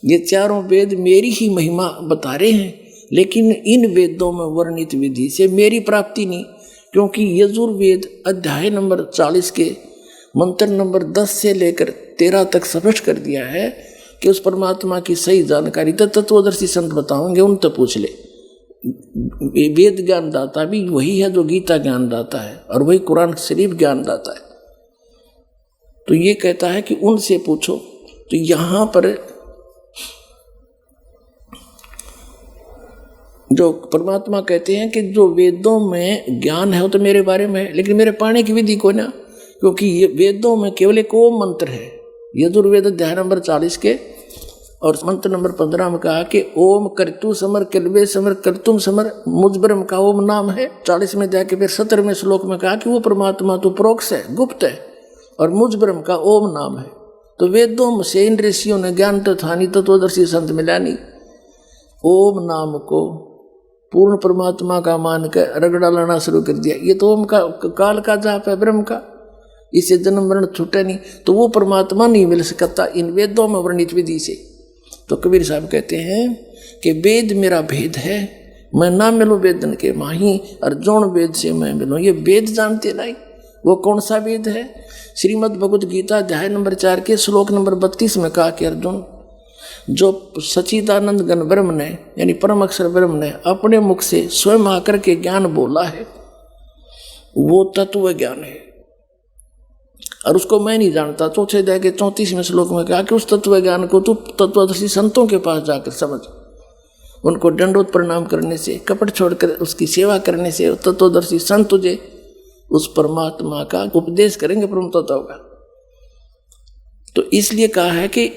D: ये चारों वेद मेरी ही महिमा बता रहे हैं, लेकिन इन वेदों में वर्णित विधि से मेरी प्राप्ति नहीं, क्योंकि यजुर्वेद अध्याय नंबर 40 के मंत्र नंबर 10 से लेकर 13 तक स्पष्ट कर दिया है कि उस परमात्मा की सही जानकारी तो तत्वदर्शी संत बताओगे, उन तो पूछ ले। वेद ज्ञान दाता भी वही है जो गीता ज्ञान दाता है, और वही कुरान शरीफ ज्ञान दाता है। तो ये कहता है कि उनसे पूछो। तो यहाँ पर जो परमात्मा कहते हैं कि जो वेदों में ज्ञान है वो तो मेरे बारे में है, लेकिन मेरे पाने की विधि को ना, क्योंकि ये वेदों में केवल एक ओम मंत्र है। यजुर्वेद अध्याय नंबर 40 के और मंत्र नंबर 15 में कहा कि ओम कर्तु समर कल्वे समर कर्तुम समर, मुझ ब्रह्म का ओम नाम है। 40 में जाके फिर 17वें श्लोक में कहा कि वो परमात्मा तो प्रोक्ष है, गुप्त है, और मुझ ब्रह्म का ओम नाम है। तो वेदों से इन ऋषियों ने ज्ञान तो था नहीं, तत्वदर्शी संत मिला नहीं, ओम नाम को पूर्ण परमात्मा का मान कर रगड़ा लाना शुरू कर दिया। ये तो ओम का काल का जाप है, ब्रह्म का, इससे जन्म मरण छूटे नहीं, तो वो परमात्मा नहीं मिल सकता इन वेदों में वर्णित विधि से। तो कबीर साहब कहते हैं कि वेद मेरा भेद है, मैं ना मिलूं वेदन के माही, और जौन वेद से मैं मिलूं ये वेद जानते नहीं। वो कौन सा वेद है? श्रीमद् भगवत गीता अध्याय नंबर 4 के श्लोक नंबर 32 में कहा कि अर्जुन, जो सच्चिदानंद घन ब्रह्म ने यानी परम अक्षर ब्रह्म ने अपने मुख से स्वयं आकर के ज्ञान बोला है, वो तत्व ज्ञान है, और उसको मैं नहीं जानता। चौथे अध्याय के 34वें श्लोक में कहा कि उस तत्व ज्ञान को तू तत्वदर्शी संतों के पास जाकर समझ, उनको दंडोत प्रणाम करने से, कपट छोड़कर उसकी सेवा करने से तत्वदर्शी संत तुझे उस परमात्मा का उपदेश करेंगे, परम तत्व का। तो इसलिए कहा है कि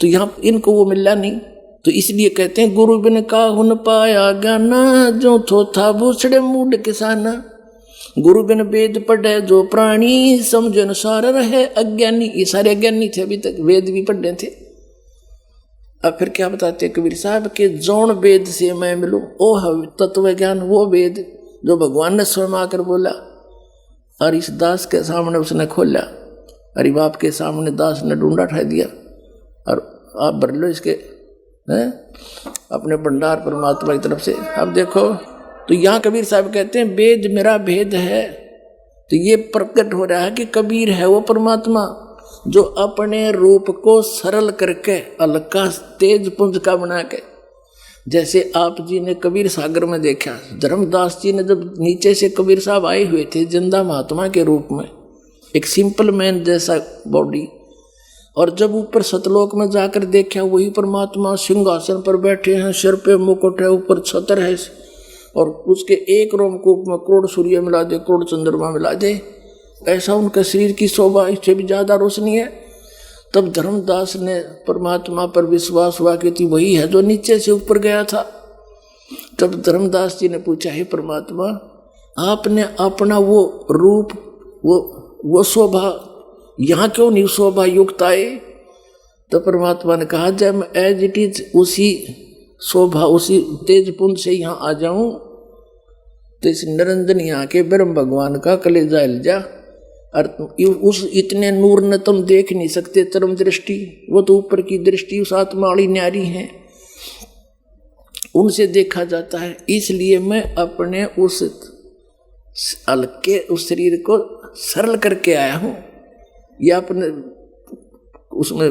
D: तो यहाँ इनको वो मिला नहीं, तो इसलिए कहते हैं गुरु बिन काहुन पाया ज्ञाना, जो थोथा भूसड़े मूड किसाना। गुरु बिन वेद पढ़े जो प्राणी, समझ अनुसार रहे अज्ञानी। ये सारे अज्ञानी थे, अभी तक वेद भी पढ़े थे। अब फिर क्या बताते कबीर साहब के जौन वेद से मैं मिलूं ओ तत्व ज्ञान, वो वेद जो भगवान ने स्वयं आकर बोला, और इस दास के सामने उसने खोला, अरे बाप के सामने दास ने ढूंढा उठा दिया, और आप भर लो इसके हैं अपने भंडार परमात्मा की तरफ से। अब देखो, तो यहाँ कबीर साहब कहते हैं वेद मेरा भेद है। तो ये प्रकट हो रहा है कि कबीर है वो परमात्मा जो अपने रूप को सरल करके हल्का तेज पुंज का बना के, जैसे आप जी ने कबीर सागर में देखा, धर्मदास जी ने जब नीचे से कबीर साहब आए हुए थे जिंदा महात्मा के रूप में, एक सिंपल मैन जैसा बॉडी, और जब ऊपर सतलोक में जाकर देखा वही परमात्मा सिंहासन पर बैठे हैं, सिर पे मुकुट है, ऊपर छतर है, और उसके एक रोमकूप में करोड़ सूर्य मिला दे, करोड़ चंद्रमा मिला दे, ऐसा उनके शरीर की शोभा, इससे भी ज़्यादा रोशनी है। तब धर्मदास ने परमात्मा पर विश्वास हुआ कि वही है जो नीचे से ऊपर गया था। तब धर्मदास जी ने पूछा, हे परमात्मा, आपने अपना वो रूप, वो शोभा यहाँ क्यों नहीं शोभा युक्त आए? तो परमात्मा ने कहा, जब मैं एज इट इज उसी शोभा उसी तेज पुंज से यहाँ आ जाऊं तो इस निरंजन यहाँ के ब्रह्म भगवान का कलेजा हिल जा, और उस इतने नूर ने तुम देख नहीं सकते चरम दृष्टि, वो तो ऊपर की दृष्टि उस आत्मा वाली न्यारी है, उनसे देखा जाता है। इसलिए मैं अपने उस हल्के उस शरीर को सरल करके आया हूँ। यह अपने उसमें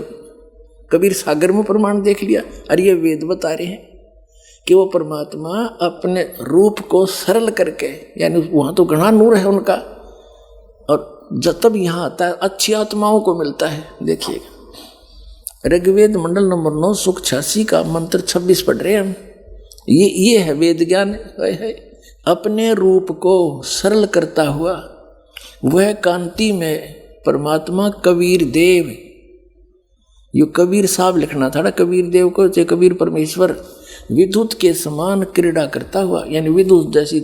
D: कबीर सागर में प्रमाण देख लिया, और ये वेद बता रहे हैं कि वो परमात्मा अपने रूप को सरल करके, यानी वहाँ तो घना नूर है उनका, और जब तब यहाँ आता है, अच्छी आत्माओं को मिलता है। देखिएगा ऋग्वेद मंडल नंबर 9 सुख 86 का मंत्र 26 पढ़ रहे हैं हम। ये है वेद ज्ञान। है अपने रूप को सरल करता हुआ वह कांति में परमात्मा कबीर देव। यो कबीर साहब लिखना था ना कबीर देव को, चाहे कबीर परमेश्वर। विद्युत के समान क्रीड़ा करता हुआ, यानी विद्युत जैसी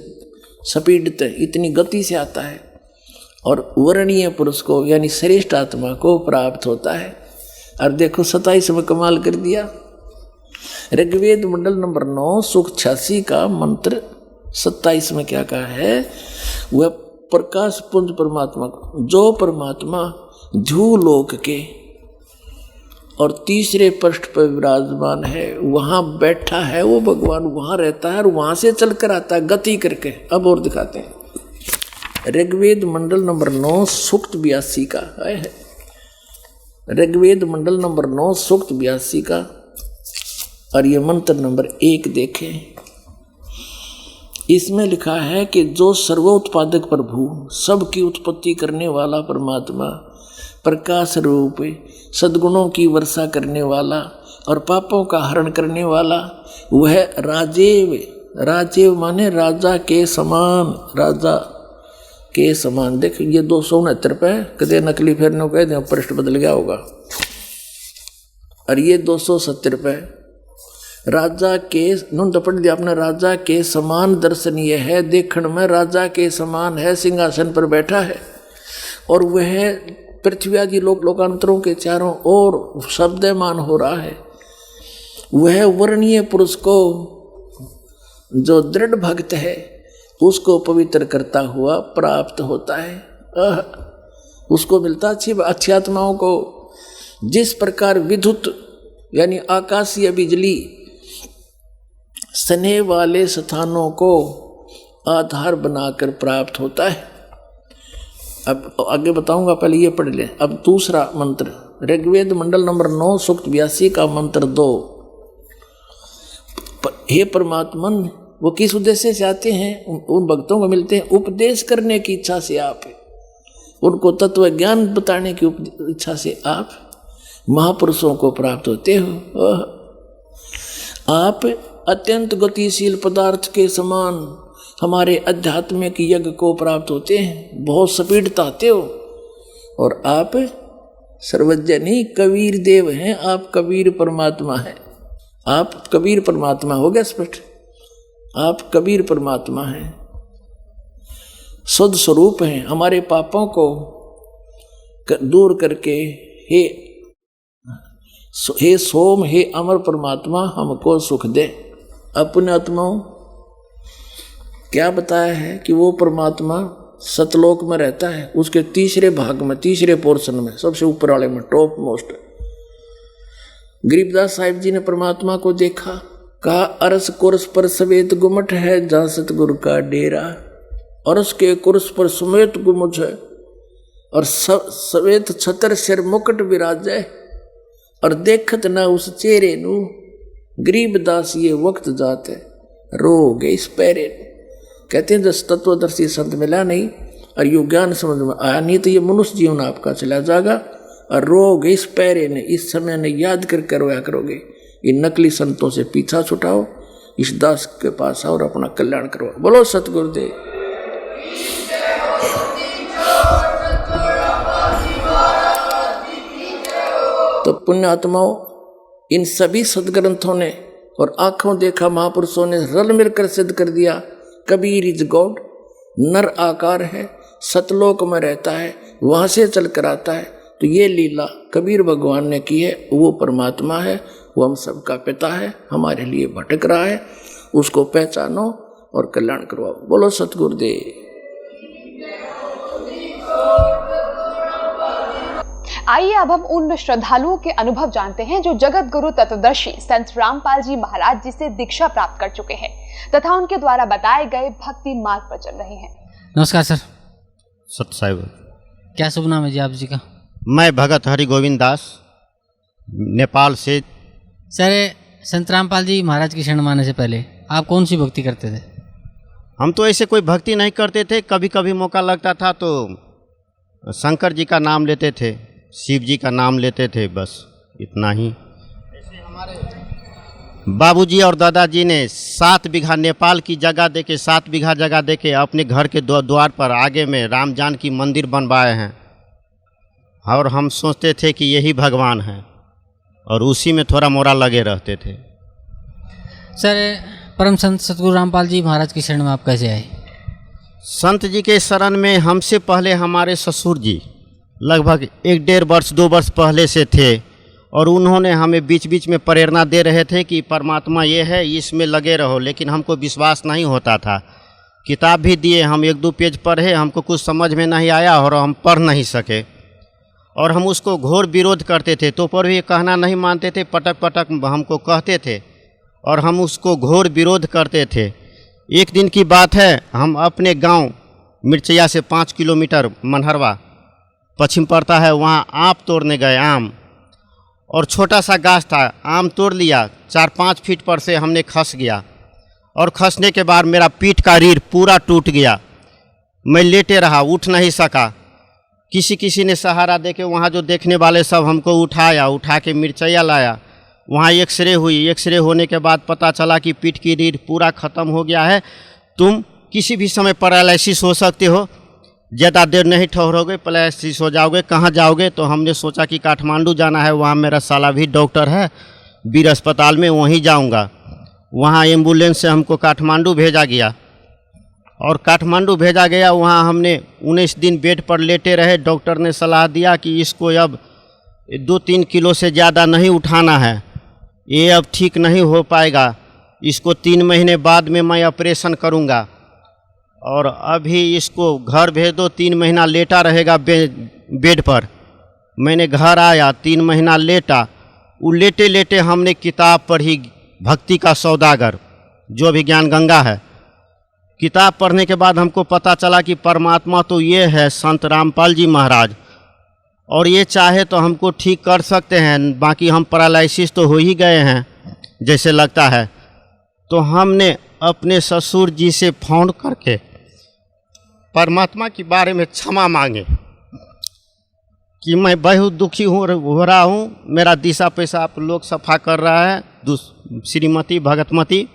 D: स्पीड इतनी गति से आता है और वर्णीय पुरुष को यानी श्रेष्ठ आत्मा को प्राप्त होता है। और देखो 27 में कमाल कर दिया। ऋग्वेद मंडल नंबर 9 सुख 86 का मंत्र 27 में क्या कहा है? वह प्रकाश पुंज परमात्मा को, जो परमात्मा ध्रुवलोक के और तीसरे पृष्ठ पर विराजमान है, वहां बैठा है वो भगवान, वहां रहता है और वहां से चलकर आता है गति करके। अब और दिखाते हैं ऋग्वेद मंडल नंबर 9 सूक्त 82 का है। ऋग्वेद मंडल नंबर 9 सूक्त 82 का और ये मंत्र नंबर 1 देखें। इसमें लिखा है कि जो सर्वोत्पादक प्रभु, सबकी उत्पत्ति करने वाला परमात्मा, प्रकाश रूप सद्गुणों की वर्षा करने वाला और पापों का हरण करने वाला, वह राजेव, राजेव माने राजा के समान, राजा के समान। देख ये 269 पे कदे नकली फेरने कह दें, पृष्ठ बदल गया होगा। और ये 270 पे राजा के नुन पढ़ दिया आपने, राजा के समान दर्शनीय है, देखण में राजा के समान है, सिंहासन पर बैठा है और वह पृथ्वी आदि लोकांतरों के चारों ओर शब्दमान हो रहा है। वह वर्णीय पुरुष को, जो दृढ़ भक्त है, उसको पवित्र करता हुआ प्राप्त होता है। उसको मिलता अच्छी आत्माओं को। जिस प्रकार विद्युत यानी आकाशीय बिजली स्नेह वाले स्थानों को आधार बनाकर प्राप्त होता है। अब आगे बताऊंगा, पहले ये पढ़ लें। अब दूसरा मंत्र ऋग्वेद मंडल नंबर 9 सूक्त 82 का मंत्र 2। हे परमात्मन, वो किस उद्देश्य से आते हैं? उन भक्तों को मिलते हैं उपदेश करने की इच्छा से। आप उनको तत्व ज्ञान बताने की इच्छा से आप महापुरुषों को प्राप्त होते हो। आप अत्यंत गतिशील पदार्थ के समान हमारे आध्यात्मिक यज्ञ को प्राप्त होते हैं, बहुत स्पीड ताते हो। और आप सर्वज्ञ नहीं, कबीर देव हैं। आप कबीर परमात्मा हैं। आप कबीर परमात्मा हो गया स्पष्ट। आप कबीर परमात्मा हैं, शुद्ध स्वरूप हैं। हमारे पापों को दूर करके हे सोम, हे अमर परमात्मा, हमको सुख दे। अपने आत्माओं क्या बताया है कि वो परमात्मा सतलोक में रहता है, उसके तीसरे भाग में, तीसरे पोर्शन में, सबसे ऊपर वाले में, टॉप मोस्ट। गरीबदास साहिब जी ने परमात्मा को देखा, कहा अरस कुर्स पर सवेत गुमट है, जहाँ सतगुरु का डेरा। अरस के कुर्स पर समेत गुमट है और सवेत छतर सिर मुकुट विराजे, और देखत न उस चेहरे नू, गरीबदास ये वक्त जाते रो गए इस पैरे। कहते हैं जब तत्वदर्शी संत मिला नहीं और यो ज्ञान समझ में आया नहीं, तो ये मनुष्य जीवन आपका चला जाएगा और रोगे इस पैरे ने, इस समय ने याद करके रोया करोगे। इन नकली संतों से पीछा छुटाओ, इस दास के पास आओ और अपना कल्याण करो। बोलो सतगुरुदेव। तो पुण्यात्माओं, इन सभी सदग्रंथों ने और आंखों देखा महापुरुषों ने रल मिलकर सिद्ध कर दिया, कबीर इज गॉड, नर आकार है, सतलोक में रहता है, वहां से चल कर आता है। तो ये लीला कबीर भगवान ने की है। वो परमात्मा है, वो हम सबका पिता है, हमारे लिए भटक रहा है, उसको पहचानो और कल्याण करवाओ। बोलो सतगुरुदेव।
A: आइए अब हम उन श्रद्धालुओं के अनुभव जानते हैं जो जगत गुरु तत्वदर्शी संत रामपाल जी महाराज जी से दीक्षा प्राप्त कर चुके हैं तथा उनके द्वारा बताए गए भक्ति मार्ग पर चल रहे हैं।
E: नमस्कार सर।
F: सत साहिब,
E: क्या शुभ नाम है जी आप जी का?
F: मैं भगत हरि गोविंद दास, नेपाल से।
E: सर, संत रामपाल जी महाराज की शरण माने से पहले आप कौन सी भक्ति करते थे?
F: हम तो ऐसे कोई भक्ति नहीं करते थे, कभी कभी मौका लगता था तो शंकर जी का नाम लेते थे, शिव जी का नाम लेते थे, बस इतना ही। बाबूजी और दादाजी ने 7 बीघा नेपाल की जगह देके 7 बीघा जगह देके अपने घर के द्वार पर आगे में राम जानकी मंदिर बनवाए हैं, और हम सोचते थे कि यही भगवान हैं और उसी में थोड़ा मोरा लगे रहते थे।
E: सर, परम संत सतगुरु रामपाल जी महाराज की शरण में आप कैसे आए?
F: संत जी के शरण में हमसे पहले हमारे ससुर जी लगभग 1-1.5 वर्ष 2 वर्ष पहले से थे, और उन्होंने हमें बीच बीच में प्रेरणा दे रहे थे कि परमात्मा ये है, इसमें लगे रहो, लेकिन हमको विश्वास नहीं होता था। किताब भी दिए, हम 1-2 पेज पढ़े, हमको कुछ समझ में नहीं आया और हम पढ़ नहीं सके, और हम उसको घोर विरोध करते थे। तो पर भी कहना नहीं मानते थे, पटक पटक हमको कहते थे और हम उसको घोर विरोध करते थे। एक दिन की बात है, हम अपने गांव मिर्चैया से 5 किलोमीटर मनहरवा पश्चिम पड़ता है, वहाँ आम तोड़ने गए। आम और छोटा सा गाछ था, आम तोड़ लिया, 4-5 फीट पर से हमने खस गया, और खसने के बाद मेरा पीठ का रीढ़ पूरा टूट गया। मैं लेटे रहा, उठ नहीं सका। किसी ने सहारा देके वहाँ जो देखने वाले सब हमको उठा के मिर्चैया लाया। वहाँ एक्सरे हुई, एक्सरे होने के बाद पता चला कि पीठ की रीढ़ पूरा ख़त्म हो गया है, तुम किसी भी समय पैरालिसिस हो सकते हो, ज़्यादा देर नहीं ठहरोगे पैरालिसिस हो जाओगे। कहाँ जाओगे? तो हमने सोचा कि काठमांडू जाना है, वहाँ मेरा साला भी डॉक्टर है वीर अस्पताल में, वहीं जाऊँगा। वहाँ एम्बुलेंस से हमको काठमांडू भेजा गया, और काठमांडू भेजा गया, वहाँ हमने 19 दिन बेड पर लेटे रहे। डॉक्टर ने सलाह दिया कि इसको अब 2-3 किलो से ज़्यादा नहीं उठाना है, ये अब ठीक नहीं हो पाएगा, इसको 3 महीने बाद में मैं ऑपरेशन करूँगा, और अभी इसको घर भेज दो, 3 महीना लेटा रहेगा बेड पर। मैंने घर आया, 3 महीना लेटा। वो लेटे लेटे हमने किताब पढ़ी, भक्ति का सौदागर, जो अभिज्ञान गंगा है। किताब पढ़ने के बाद हमको पता चला कि परमात्मा तो ये है संत रामपाल जी महाराज, और ये चाहे तो हमको ठीक कर सकते हैं, बाकी हम पैरालिसिस तो हो ही गए हैं जैसे लगता है। तो हमने अपने ससुर जी से फ़ोन करके परमात्मा के बारे में क्षमा मांगे कि मैं बहुत दुखी हो रहा हूँ, मेरा दिशा पेशाब लोग सफा कर रहा है, श्रीमती भगतमती,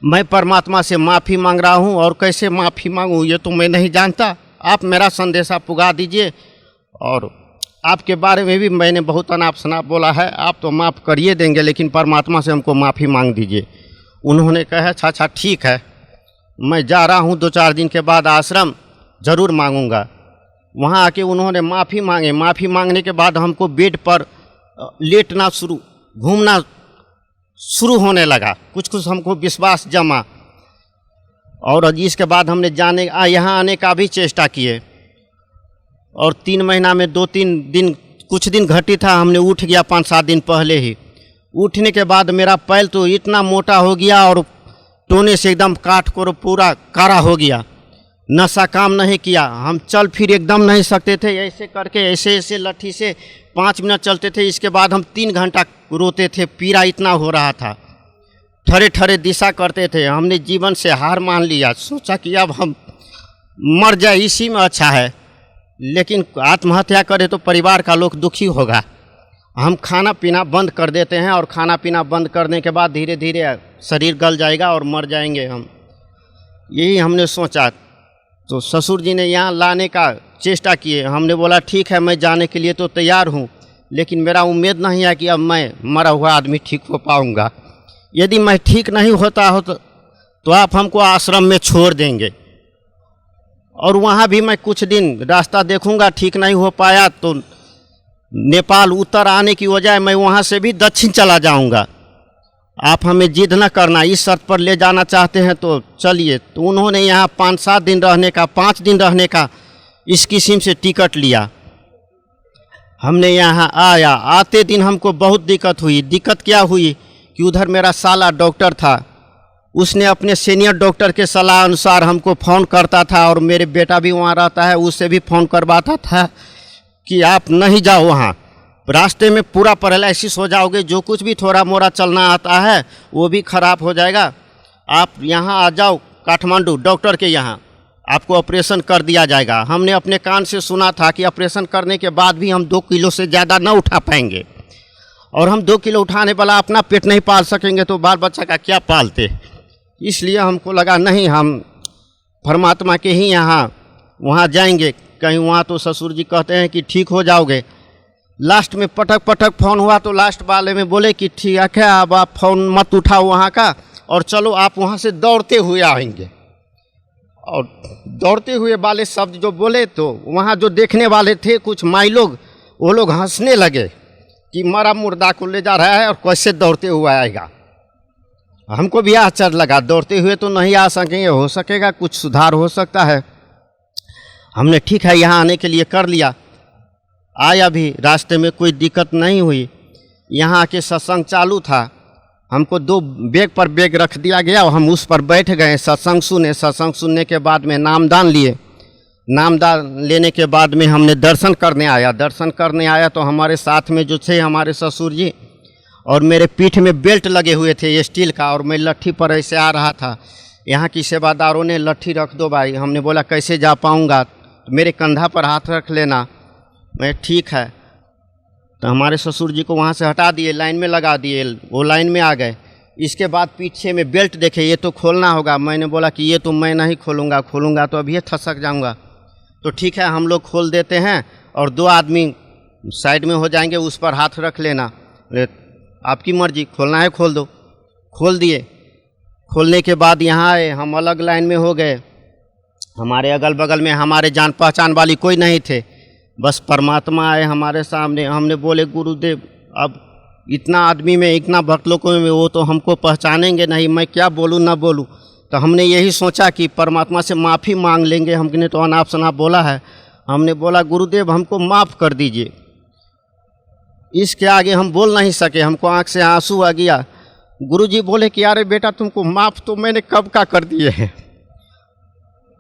F: मैं परमात्मा से माफ़ी मांग रहा हूँ, और कैसे माफ़ी मांगूँ ये तो मैं नहीं जानता, आप मेरा संदेशा पुगा दीजिए, और आपके बारे में भी मैंने बहुत अनाप शनाप बोला है, आप तो माफ़ करिए देंगे, लेकिन परमात्मा से हमको माफ़ी मांग दीजिए। उन्होंने कहा अच्छा ठीक है, मैं जा रहा हूँ, 2-4 दिन के बाद आश्रम ज़रूर मांगूंगा। वहाँ आके उन्होंने माफ़ी मांगे। माफ़ी मांगने के बाद हमको बेड पर लेटना घूमना शुरू होने लगा, कुछ हमको विश्वास जमा, और इसके बाद हमने यहाँ आने का भी चेष्टा किए, और 3 महीना में 2-3 दिन कुछ दिन घटी था, हमने उठ गया 5-7 दिन पहले ही। उठने के बाद मेरा पैर तो इतना मोटा हो गया, और टोने से एकदम काट को पूरा कारा हो गया, नशा काम नहीं किया, हम चल फिर एकदम नहीं सकते थे। ऐसे करके ऐसे लट्ठी से 5 मिनट चलते थे, इसके बाद हम 3 घंटा रोते थे, पीड़ा इतना हो रहा था, ठरे दिशा करते थे। हमने जीवन से हार मान लिया, सोचा कि अब हम मर जाए, इसी में अच्छा है, लेकिन आत्महत्या करे तो परिवार का लोग दुखी होगा। हम खाना पीना बंद कर देते हैं, और खाना पीना बंद करने के बाद धीरे धीरे शरीर गल जाएगा और मर जाएंगे हम, यही हमने सोचा। तो ससुर जी ने यहाँ लाने का चेष्टा किए, हमने बोला ठीक है, मैं जाने के लिए तो तैयार हूँ, लेकिन मेरा उम्मीद नहीं है कि अब मैं मरा हुआ आदमी ठीक हो पाऊँगा। यदि मैं ठीक नहीं होता हो तो आप हमको आश्रम में छोड़ देंगे, और वहाँ भी मैं कुछ दिन रास्ता देखूँगा, ठीक नहीं हो पाया तो नेपाल उत्तर आने की वजह मैं वहाँ से भी दक्षिण चला जाऊँगा। आप हमें जिद न करना, इस शर्त पर ले जाना चाहते हैं तो चलिए। तो उन्होंने यहाँ 5-7 दिन रहने का, 5 दिन रहने का इस किस्म से टिकट लिया। हमने यहाँ आया, आते दिन हमको बहुत दिक्कत हुई। दिक्कत क्या हुई कि उधर मेरा साला डॉक्टर था, उसने अपने सीनियर डॉक्टर के सलाह अनुसार हमको फ़ोन करता था, और मेरे बेटा भी वहाँ रहता है, उससे भी फ़ोन करवाता था कि आप नहीं जाओ वहाँ, रास्ते में पूरा पैरालिसिस हो जाओगे, जो कुछ भी थोड़ा मोड़ा चलना आता है वो भी खराब हो जाएगा, आप यहाँ आ जाओ काठमांडू डॉक्टर के यहाँ। आपको ऑपरेशन कर दिया जाएगा। हमने अपने कान से सुना था कि ऑपरेशन करने के बाद भी हम 2 किलो से ज़्यादा न उठा पाएंगे, और हम 2 किलो उठाने वाला अपना पेट नहीं पाल सकेंगे तो बाल बच्चा का क्या पालते। इसलिए हमको लगा नहीं, हम परमात्मा के ही यहाँ वहाँ जाएंगे कहीं। वहाँ तो ससुर जी कहते हैं कि ठीक हो जाओगे। लास्ट में पटक पटक फ़ोन हुआ तो लास्ट वाले में बोले कि ठीक है, अब आप फ़ोन मत उठाओ वहाँ का, और चलो आप वहाँ से दौड़ते हुए आएंगे। और दौड़ते हुए वाले शब्द जो बोले तो वहाँ जो देखने वाले थे कुछ माई लोग, वो लोग हंसने लगे कि मरा मुर्दा को ले जा रहा है और कैसे दौड़ते हुए आएगा। हमको भी आश्चर्य लगा, दौड़ते हुए तो नहीं आ सकेंगे, हो सकेगा कुछ सुधार हो सकता है। हमने ठीक है यहाँ आने के लिए कर लिया। आया भी, रास्ते में कोई दिक्कत नहीं हुई। यहाँ आके सत्संग चालू था, हमको 2 बैग पर बैग रख दिया गया और हम उस पर बैठ गए, सत्संग सुने। सत्संग सुनने के बाद में नामदान लिए। नामदान लेने के बाद में हमने दर्शन करने आया। दर्शन करने आया तो हमारे साथ में जो थे हमारे ससुर जी, और मेरे पीठ में बेल्ट लगे हुए थे स्टील का, और मैं लट्ठी पर ऐसे आ रहा था। यहाँ की सेवादारों ने लट्ठी रख दो भाई। हमने बोला कैसे जा पाऊँगा, तो मेरे कंधा पर हाथ रख लेना। मैं ठीक है, तो हमारे ससुर जी को वहाँ से हटा दिए, लाइन में लगा दिए, वो लाइन में आ गए। इसके बाद पीछे में बेल्ट देखे, ये तो खोलना होगा। मैंने बोला कि ये तो मैं नहीं खोलूँगा, खोलूँगा तो अभी थसक जाऊँगा। तो ठीक है, हम लोग खोल देते हैं और 2 आदमी साइड में हो जाएंगे, उस पर हाथ रख लेना। आपकी मर्जी, खोलना है खोल दो। खोल दिए। खोलने के बाद यहाँ आए, हम अलग लाइन में हो गए। हमारे अगल बगल में हमारे जान पहचान वाली कोई नहीं थे, बस परमात्मा आए हमारे सामने। हमने बोले गुरुदेव, अब इतना आदमी में, इतना भक्त लोगों में, वो तो हमको पहचानेंगे नहीं, मैं क्या बोलूँ ना बोलूँ। तो हमने यही सोचा कि परमात्मा से माफ़ी मांग लेंगे। हमने तो अनाप शनाप बोला है। हमने बोला गुरुदेव हमको माफ़ कर दीजिए। इसके आगे हम बोल नहीं सके, हमको आँख से आंसू आ गया। गुरुजी बोले कि अरे बेटा तुमको माफ़ तो मैंने कब का कर दिए हैं।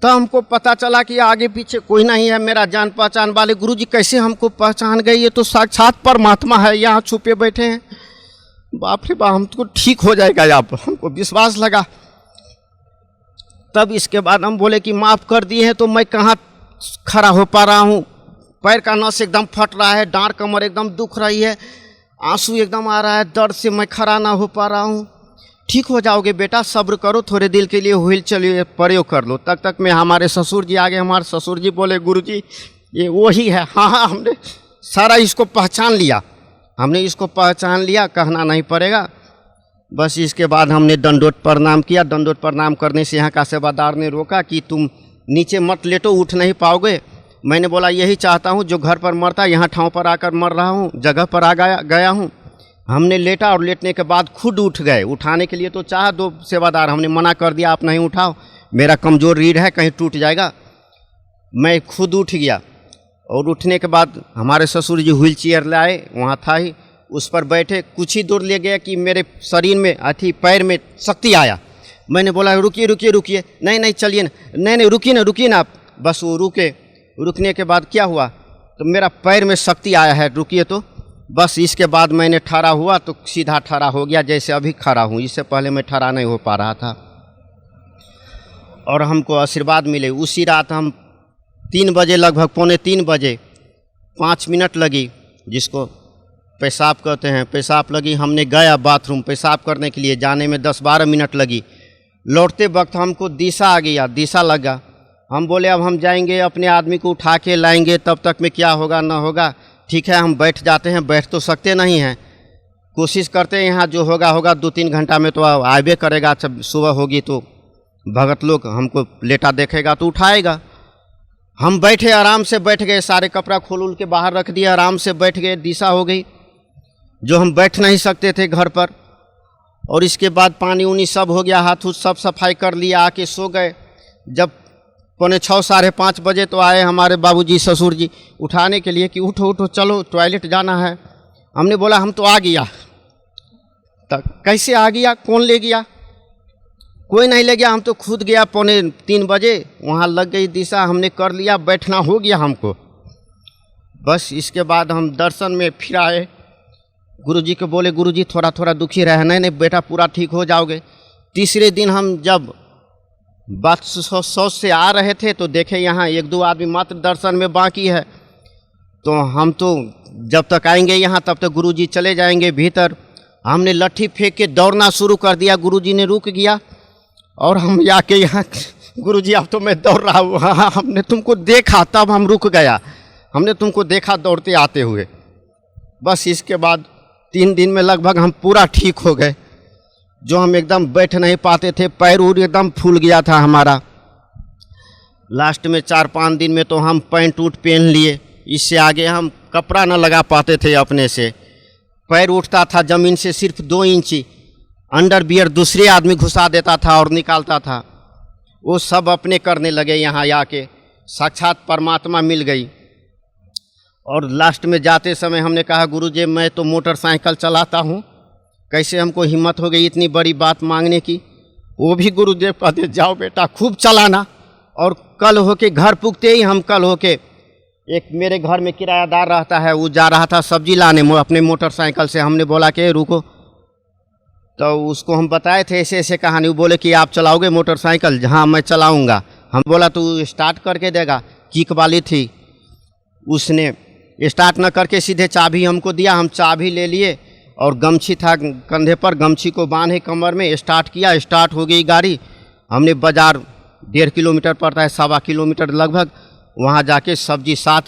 F: तो हमको पता चला कि आगे पीछे कोई नहीं है मेरा जान पहचान वाले। गुरुजी कैसे हमको पहचान गए, ये तो साक्षात परमात्मा है, यहाँ छुपे बैठे हैं। बाप रे बाप, हमको ठीक हो जाएगा आप, हमको विश्वास लगा। तब इसके बाद हम बोले कि माफ़ कर दिए हैं, तो मैं कहाँ खड़ा हो पा रहा हूँ। पैर का नस एकदम फट रहा है, डांड कमर एकदम दुख रही है, आंसू एकदम आ रहा है, दर्द से मैं खड़ा ना हो पा रहा हूँ। ठीक हो जाओगे बेटा, सब्र करो, थोड़े दिल के लिए व्हील चलिए प्रयोग कर लो। तक में हमारे ससुर जी आ गए। हमारे ससुर जी बोले गुरुजी ये वही है। हाँ, हमने सारा इसको पहचान लिया, हमने इसको पहचान लिया, कहना नहीं पड़ेगा। बस इसके बाद हमने दंडोत प्रणाम किया। दंडोत प्रणाम करने से यहाँ का सेवादार ने रोका कि तुम नीचे मत लेटो, उठ नहीं पाओगे। मैंने बोला यही चाहता हूँ, जो घर पर मरता यहाँ ठाव पर आकर मर रहा हूँ, जगह पर आ गया हूँ। हमने लेटा और लेटने के बाद खुद उठ गए। उठाने के लिए तो चाहा 2 सेवादार, हमने मना कर दिया, आप नहीं उठाओ, मेरा कमज़ोर रीढ़ है, कहीं टूट जाएगा। मैं खुद उठ गया और उठने के बाद हमारे ससुर जी व्हील चेयर लाए, वहाँ था ही, उस पर बैठे। कुछ ही दूर ले गया कि मेरे शरीर में पैर में शक्ति आया। मैंने बोला रुकिए रुकिए रुकिए, नहीं चलिए ना, नहीं रुकिए ना आप। बस वो रुकने के बाद क्या हुआ, तो मेरा पैर में शक्ति आया है, रुकिए तो। बस इसके बाद मैंने ठहरा हुआ तो सीधा ठहरा हो गया, जैसे अभी खड़ा हूँ। इससे पहले मैं ठहरा नहीं हो पा रहा था। और हमको आशीर्वाद मिले। उसी रात हम 3 बजे, लगभग 2:45 बजे 5 मिनट लगी, जिसको पेशाब कहते हैं, पेशाब लगी। हमने गया बाथरूम पेशाब करने के लिए, जाने में 10-12 मिनट लगी। लौटते वक्त हमको दिशा आ गया, दिशा लगा। हम बोले अब हम जाएंगे, अपने आदमी को उठा के लाएंगे, तब तक में क्या होगा ना होगा। ठीक है, हम बैठ जाते हैं, बैठ तो सकते नहीं हैं, कोशिश करते हैं, यहाँ जो होगा 2-3 घंटा में तो आए करेगा। जब सुबह होगी तो भगत लोग हमको लेटा देखेगा तो उठाएगा। हम बैठे, आराम से बैठ गए, सारे कपड़ा खोल के बाहर रख दिया, आराम से बैठ गए। दिशा हो गई, जो हम बैठ नहीं सकते थे घर पर। और इसके बाद पानी उनी सब हो गया, हाथ सब सफाई कर लिया, आके सो गए। जब 6:45 साढ़े 5 बजे तो आए हमारे बाबूजी ससुर जी उठाने के लिए कि उठो चलो टॉयलेट जाना है। हमने बोला हम तो आ गया। तो कैसे आ गया, कौन ले गया? कोई नहीं ले गया, हम तो खुद गया। 2:45 बजे वहाँ लग गई दिशा, हमने कर लिया, बैठना हो गया हमको। बस इसके बाद हम दर्शन में फिर आए। गुरुजी को बोले गुरुजी थोड़ा दुखी रहना, नहीं बेटा पूरा ठीक हो जाओगे। तीसरे दिन हम जब बस शौच से आ रहे थे तो देखे यहाँ 1-2 आदमी मात्र दर्शन में बाकी है। तो हम तो जब तक आएंगे यहाँ तब तक गुरुजी चले जाएंगे भीतर। हमने लट्ठी फेंक के दौड़ना शुरू कर दिया, गुरुजी ने रुक गया और हम आके यहाँ गुरुजी अब तो मैं दौड़ रहा हूँ। हाँ, हमने तुमको देखा तब हम रुक गया, हमने तुमको देखा दौड़ते आते हुए। बस इसके बाद 3 दिन में लगभग हम पूरा ठीक हो गए। जो हम एकदम बैठ नहीं पाते थे, पैर उर एकदम फूल गया था हमारा। लास्ट में 4-5 दिन में तो हम पैंट उट पहन लिए, इससे आगे हम कपड़ा न लगा पाते थे अपने से। पैर उठता था ज़मीन से सिर्फ 2 इंची, अंडरवियर दूसरे आदमी घुसा देता था और निकालता था। वो सब अपने करने लगे यहाँ आके, साक्षात परमात्मा मिल गई। और लास्ट में जाते समय हमने कहा गुरुजी मैं तो मोटरसाइकिल चलाता हूँ, कैसे हमको हिम्मत हो गई इतनी बड़ी बात मांगने की। वो भी गुरुदेव कहते जाओ बेटा खूब चलाना। और कल होके घर पुगते ही हम कल होके, एक मेरे घर में किरायादार रहता है, वो जा रहा था सब्जी लाने अपने मोटरसाइकिल से। हमने बोला कि रुको, तो उसको हम बताए थे ऐसे ऐसे कहानी। वो बोले कि आप चलाओगे मोटरसाइकिल? हाँ मैं चलाऊँगा। हम बोला तू स्टार्ट करके देगा? किक वाली थी, उसने स्टार्ट न करके सीधे चाबी हमको दिया। हम चाबी ले लिए और गमछी था कंधे पर, गमछी को बांधे कमर में, स्टार्ट किया, स्टार्ट हो गई गाड़ी। हमने बाज़ार 1.5 किलोमीटर पड़ता है, 1.25 किलोमीटर लगभग, वहाँ जाके सब्जी 7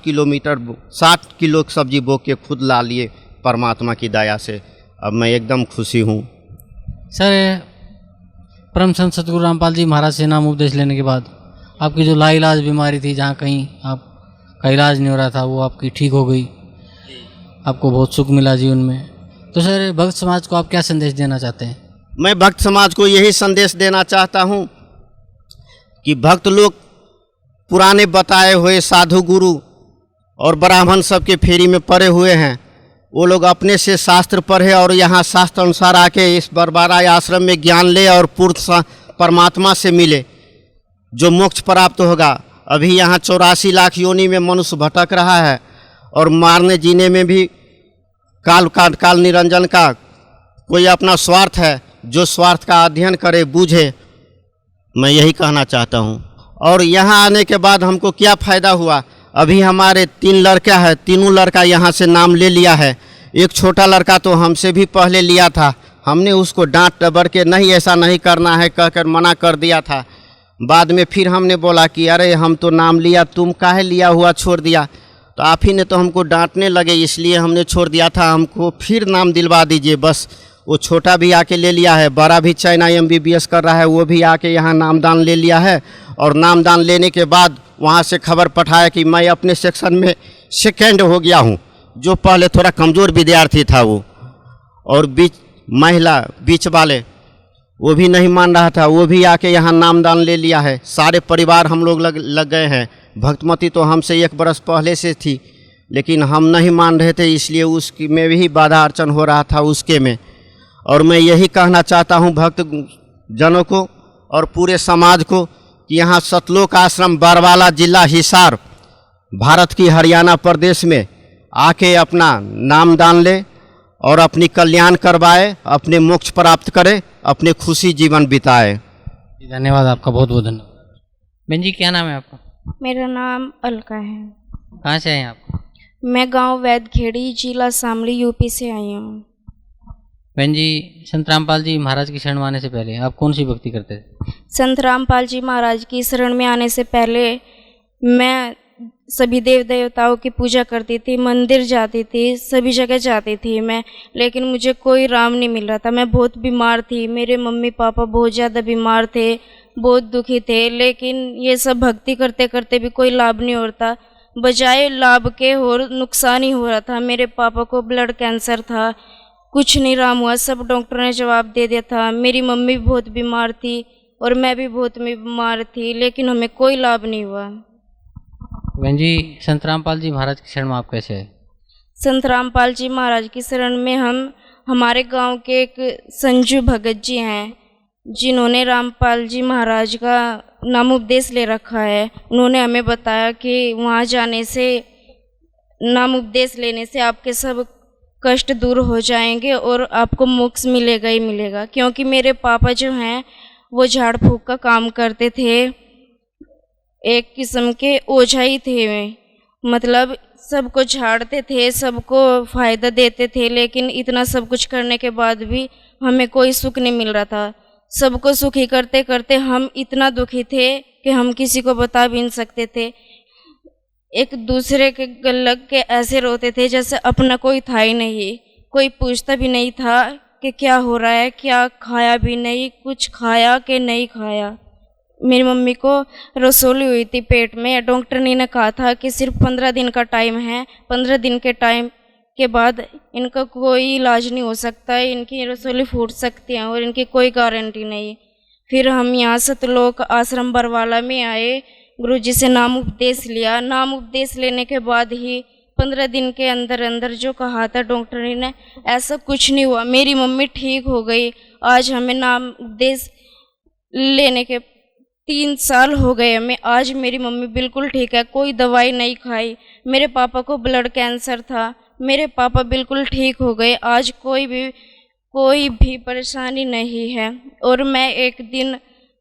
F: किलो सब्जी बो के खुद ला लिए परमात्मा की दया से। अब मैं एकदम खुशी हूँ।
E: सर, परम संत सतगुरु रामपाल जी महाराज से नाम उपदेश लेने के बाद आपकी जो लाइलाज बीमारी थी, जहाँ कहीं आपका इलाज नहीं हो रहा था, वो आपकी ठीक हो गई, आपको बहुत सुख मिला जीवन में। तो सर, भक्त समाज को आप क्या संदेश देना चाहते हैं?
F: मैं भक्त समाज को यही संदेश देना चाहता हूँ कि भक्त लोग पुराने बताए हुए साधु गुरु और ब्राह्मण सबके फेरी में पड़े हुए हैं। वो लोग अपने से शास्त्र पढ़े और यहाँ शास्त्र अनुसार आके इस बरबारा आश्रम में ज्ञान ले और पूर्ण परमात्मा से मिले, जो मोक्ष प्राप्त होगा। अभी यहाँ 84 लाख योनि में मनुष्य भटक रहा है और मारने जीने में भी काल निरंजन का कोई अपना स्वार्थ है। जो स्वार्थ का अध्ययन करे बूझे, मैं यही कहना चाहता हूँ। और यहाँ आने के बाद हमको क्या फ़ायदा हुआ? अभी हमारे 3 लड़का है, तीनों लड़का यहाँ से नाम ले लिया है। एक छोटा लड़का तो हमसे भी पहले लिया था, हमने उसको डांट डबर के नहीं ऐसा नहीं करना है कहकर मना कर दिया था। बाद में फिर हमने बोला कि अरे हम तो नाम लिया, तुम काहे लिया हुआ छोड़ दिया? तो आप ही ने तो हमको डांटने लगे, इसलिए हमने छोड़ दिया था। हमको फिर नाम दिलवा दीजिए बस। वो छोटा भी आके ले लिया है, बड़ा भी चाइना MBBS कर रहा है, वो भी आके यहाँ नामदान ले लिया है। और नामदान लेने के बाद वहाँ से खबर पठाया कि मैं अपने सेक्शन में सेकेंड हो गया हूँ। जो पहले थोड़ा कमज़ोर विद्यार्थी था वो, और महिला बीच वाले, वो भी नहीं मान रहा था, वो भी आके यहाँ नामदान ले लिया है। सारे परिवार हम लोग लग गए हैं। भक्तमती तो हमसे 1 बरस पहले से थी, लेकिन हम नहीं मान रहे थे, इसलिए उसकी में भी बाधा अर्चन हो रहा था उसके में। और मैं यही कहना चाहता हूँ भक्त जनों को और पूरे समाज को कि यहाँ सतलोक आश्रम बरवाला जिला हिसार भारत की हरियाणा प्रदेश में आके अपना नामदान ले और अपनी कल्याण करवाए, अपने मोक्ष प्राप्त करे, अपने खुशी जीवन बिताए।
E: धन्यवाद आपका, बहुत बहुत धन्यवाद। बहन जी, क्या नाम है आपका?
G: मेरा नाम अलका है।
E: कहाँ से आए हैं आप?
G: मैं गांव वैदखेड़ी, जिला शामली, UP से आई हूँ।
E: बहन जी, संत रामपाल जी महाराज की शरण में आने से पहले आप कौन सी भक्ति करते थे?
G: संत रामपाल जी महाराज की शरण में आने से पहले मैं सभी देव देवताओं की पूजा करती थी, मंदिर जाती थी, सभी जगह जाती थी मैं, लेकिन मुझे कोई राम नहीं मिल रहा था। मैं बहुत बीमार थी, मेरे मम्मी पापा बहुत ज़्यादा बीमार थे, बहुत दुखी थे, लेकिन ये सब भक्ति करते करते भी कोई लाभ नहीं हो रहा था। बजाय लाभ के और नुकसान ही हो रहा था। मेरे पापा को ब्लड कैंसर था, कुछ नहीं राम हुआ, सब डॉक्टर ने जवाब दे दिया था। मेरी मम्मी भी बहुत बीमार थी और मैं भी बहुत बीमार थी, लेकिन हमें कोई लाभ नहीं हुआ।
E: बहन जी, संत रामपाल जी महाराज की शरण में आप कैसे आए?
G: संत रामपाल जी महाराज की शरण में हमारे गांव के एक संजू भगत जी हैं, जिन्होंने रामपाल जी महाराज का नाम उपदेश ले रखा है। उन्होंने हमें बताया कि वहाँ जाने से, नाम उपदेश लेने से आपके सब कष्ट दूर हो जाएंगे और आपको मोक्ष मिलेगा ही मिलेगा। क्योंकि मेरे पापा जो हैं वो झाड़ फूक का काम करते थे। एक किस्म के ओझा ही थे वे, मतलब सबको झाड़ते थे, सबको फ़ायदा देते थे, लेकिन इतना सब कुछ करने के बाद भी हमें कोई सुख नहीं मिल रहा था। सबको सुखी करते करते हम इतना दुखी थे कि हम किसी को बता भी नहीं सकते थे। एक दूसरे के गल लग के ऐसे रोते थे जैसे अपना कोई था ही नहीं। कोई पूछता भी नहीं था कि क्या हो रहा है, क्या खाया भी नहीं, कुछ खाया कि नहीं खाया। मेरी मम्मी को रसोली हुई थी पेट में। डॉक्टर ने कहा था कि सिर्फ 15 दिन का टाइम है, 15 दिन के टाइम के बाद इनका कोई इलाज नहीं हो सकता है, इनकी रसोली फूट सकती है और इनकी कोई गारंटी नहीं। फिर हम यहाँ सतलोक आश्रम बरवाला में आए, गुरुजी से नाम उपदेश लिया। नाम उपदेश लेने के बाद ही 15 दिन के अंदर अंदर जो कहा था डॉक्टर ने, ऐसा कुछ नहीं हुआ। मेरी मम्मी ठीक हो गई। आज हमें नाम उपदेश लेने के 3 साल हो गए हमें। आज मेरी मम्मी बिल्कुल ठीक है, कोई दवाई नहीं खाई। मेरे पापा को ब्लड कैंसर था, मेरे पापा बिल्कुल ठीक हो गए। आज कोई भी परेशानी नहीं है। और मैं एक दिन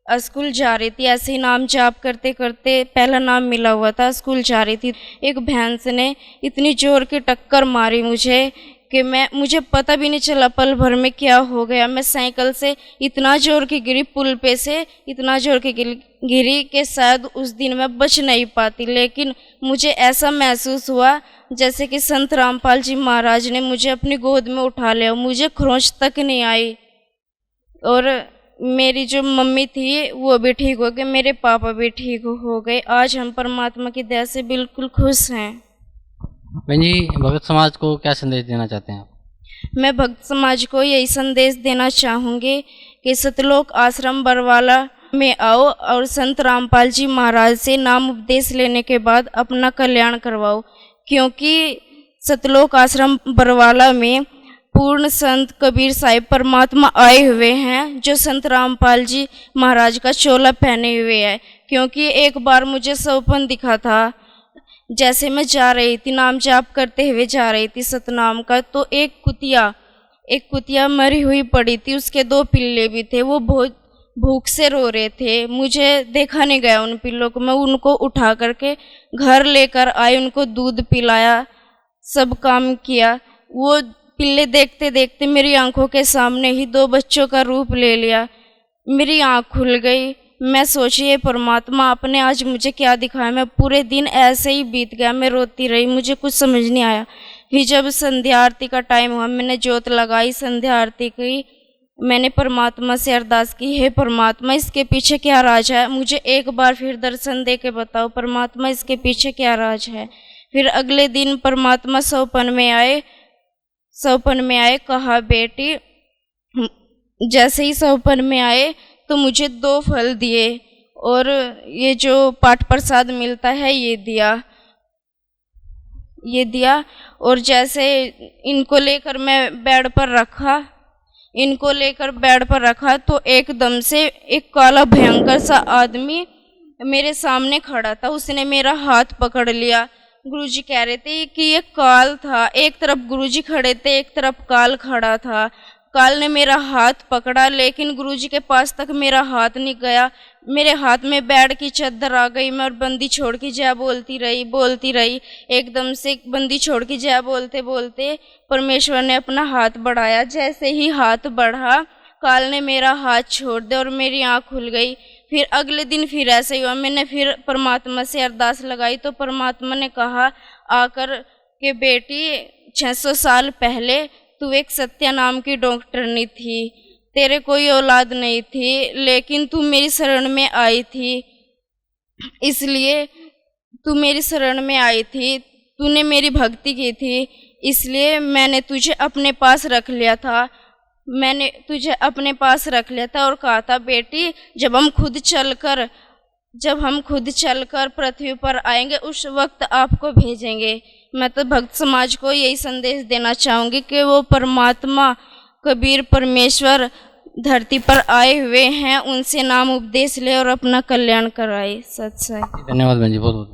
G: स्कूल जा रही थी, ऐसे ही नाम जाप करते करते, पहला नाम मिला हुआ था, स्कूल जा रही थी। एक भैंस ने इतनी जोर की टक्कर मारी मुझे कि मुझे पता भी नहीं चला पल भर में क्या हो गया। मैं साइकिल से इतना जोर की गिरी, पुल पे से इतना जोर की गिरी कि शायद उस दिन मैं बच नहीं पाती। लेकिन मुझे ऐसा महसूस हुआ जैसे कि संत रामपाल जी महाराज ने मुझे अपनी गोद में उठा लिया। मुझे खरोंच तक नहीं आई। और मेरी जो मम्मी थी वो भी ठीक हो गई, मेरे पापा भी ठीक हो गए। आज हम परमात्मा की दया से बिल्कुल खुश हैं।
E: बहन जी, भगत समाज को क्या संदेश देना चाहते हैं आप?
G: मैं भक्त समाज को यही संदेश देना चाहूँगी कि सतलोक आश्रम बरवाला में आओ और संत रामपाल जी महाराज से नाम उपदेश लेने के बाद अपना कल्याण करवाओ। क्योंकि सतलोक आश्रम बरवाला में पूर्ण संत कबीर साहिब परमात्मा आए हुए हैं, जो संत रामपाल जी महाराज का चोला पहने हुए है। क्योंकि एक बार मुझे सपन दिखा था, जैसे मैं जा रही थी, नाम जाप करते हुए जा रही थी सतनाम का, तो एक कुतिया मरी हुई पड़ी थी, उसके 2 पिल्ले भी थे। वो बहुत भूख से रो रहे थे। मुझे देखा नहीं गया उन पिल्लों को। मैं उनको उठा करके घर लेकर आई, उनको दूध पिलाया, सब काम किया। वो पिल्ले देखते देखते मेरी आंखों के सामने ही 2 बच्चों का रूप ले लिया। मेरी आंख खुल गई। मैं सोची ये परमात्मा आपने आज मुझे क्या दिखाया। मैं पूरे दिन ऐसे ही बीत गया, मैं रोती रही, मुझे कुछ समझ नहीं आया। फिर जब संध्या आरती का टाइम हुआ, मैंने जोत लगाई, संध्या आरती की, मैंने परमात्मा से अरदास की, हे परमात्मा इसके पीछे क्या राज है, मुझे एक बार फिर दर्शन दे के बताओ परमात्मा इसके पीछे क्या राज है। फिर अगले दिन परमात्मा सौपन में आए, कहा बेटी, जैसे ही सौपन में आए तो मुझे 2 फल दिए और ये जो पाठ प्रसाद मिलता है ये दिया। और जैसे इनको लेकर मैं बेड पर रखा तो एकदम से एक काला भयंकर सा आदमी मेरे सामने खड़ा था। उसने मेरा हाथ पकड़ लिया। गुरुजी कह रहे थे कि ये काल था। एक तरफ गुरुजी खड़े थे, एक तरफ काल खड़ा था। काल ने मेरा हाथ पकड़ा, लेकिन गुरुजी के पास तक मेरा हाथ नहीं गया। मेरे हाथ में बेड की चादर आ गई। मैं और बंदी छोड़ की जय बोलती रही। एकदम से बंदी छोड़ की जय बोलते बोलते परमेश्वर ने अपना हाथ बढ़ाया। जैसे ही हाथ बढ़ा, काल ने मेरा हाथ छोड़ दिया और मेरी आँख खुल गई। फिर अगले दिन फिर ऐसे ही हुआ। मैंने फिर परमात्मा से अरदास लगाई तो परमात्मा ने कहा आकर कि बेटी 600 साल पहले तू एक सत्या नाम की डॉक्टरनी थी, तेरे कोई औलाद नहीं थी, लेकिन तू मेरी शरण में आई थी, इसलिए तू मेरी शरण में आई थी, तूने मेरी भक्ति की थी, इसलिए मैंने तुझे अपने पास रख लिया था। और कहा था बेटी जब हम खुद चलकर पृथ्वी पर आएंगे उस वक्त आपको भेजेंगे। मैं तो भक्त समाज को यही संदेश देना चाहूँगी कि वो परमात्मा कबीर परमेश्वर धरती पर आए हुए हैं, उनसे नाम उपदेश ले और अपना कल्याण कराए। सत साई।
E: धन्यवाद बहन जी, बहुत बहुत।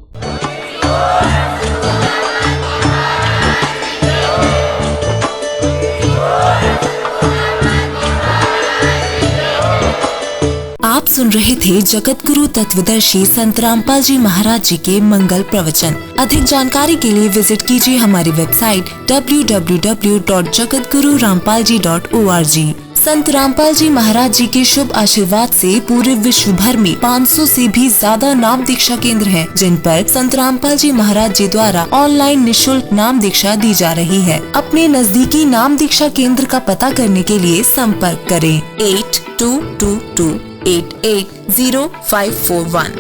H: सुन रहे थे जगत गुरु तत्वदर्शी संत रामपाल जी महाराज जी के मंगल प्रवचन। अधिक जानकारी के लिए विजिट कीजिए हमारी वेबसाइट www.jagatgururampalji.org। संत रामपाल जी महाराज जी के शुभ आशीर्वाद से पूरे विश्व भर में 500 से भी ज्यादा नाम दीक्षा केंद्र हैं, जिन पर संत रामपाल जी महाराज जी द्वारा ऑनलाइन निशुल्क नाम दीक्षा दी जा रही है। अपने नजदीकी नाम दीक्षा केंद्र का पता करने के लिए संपर्क करें 8222880541।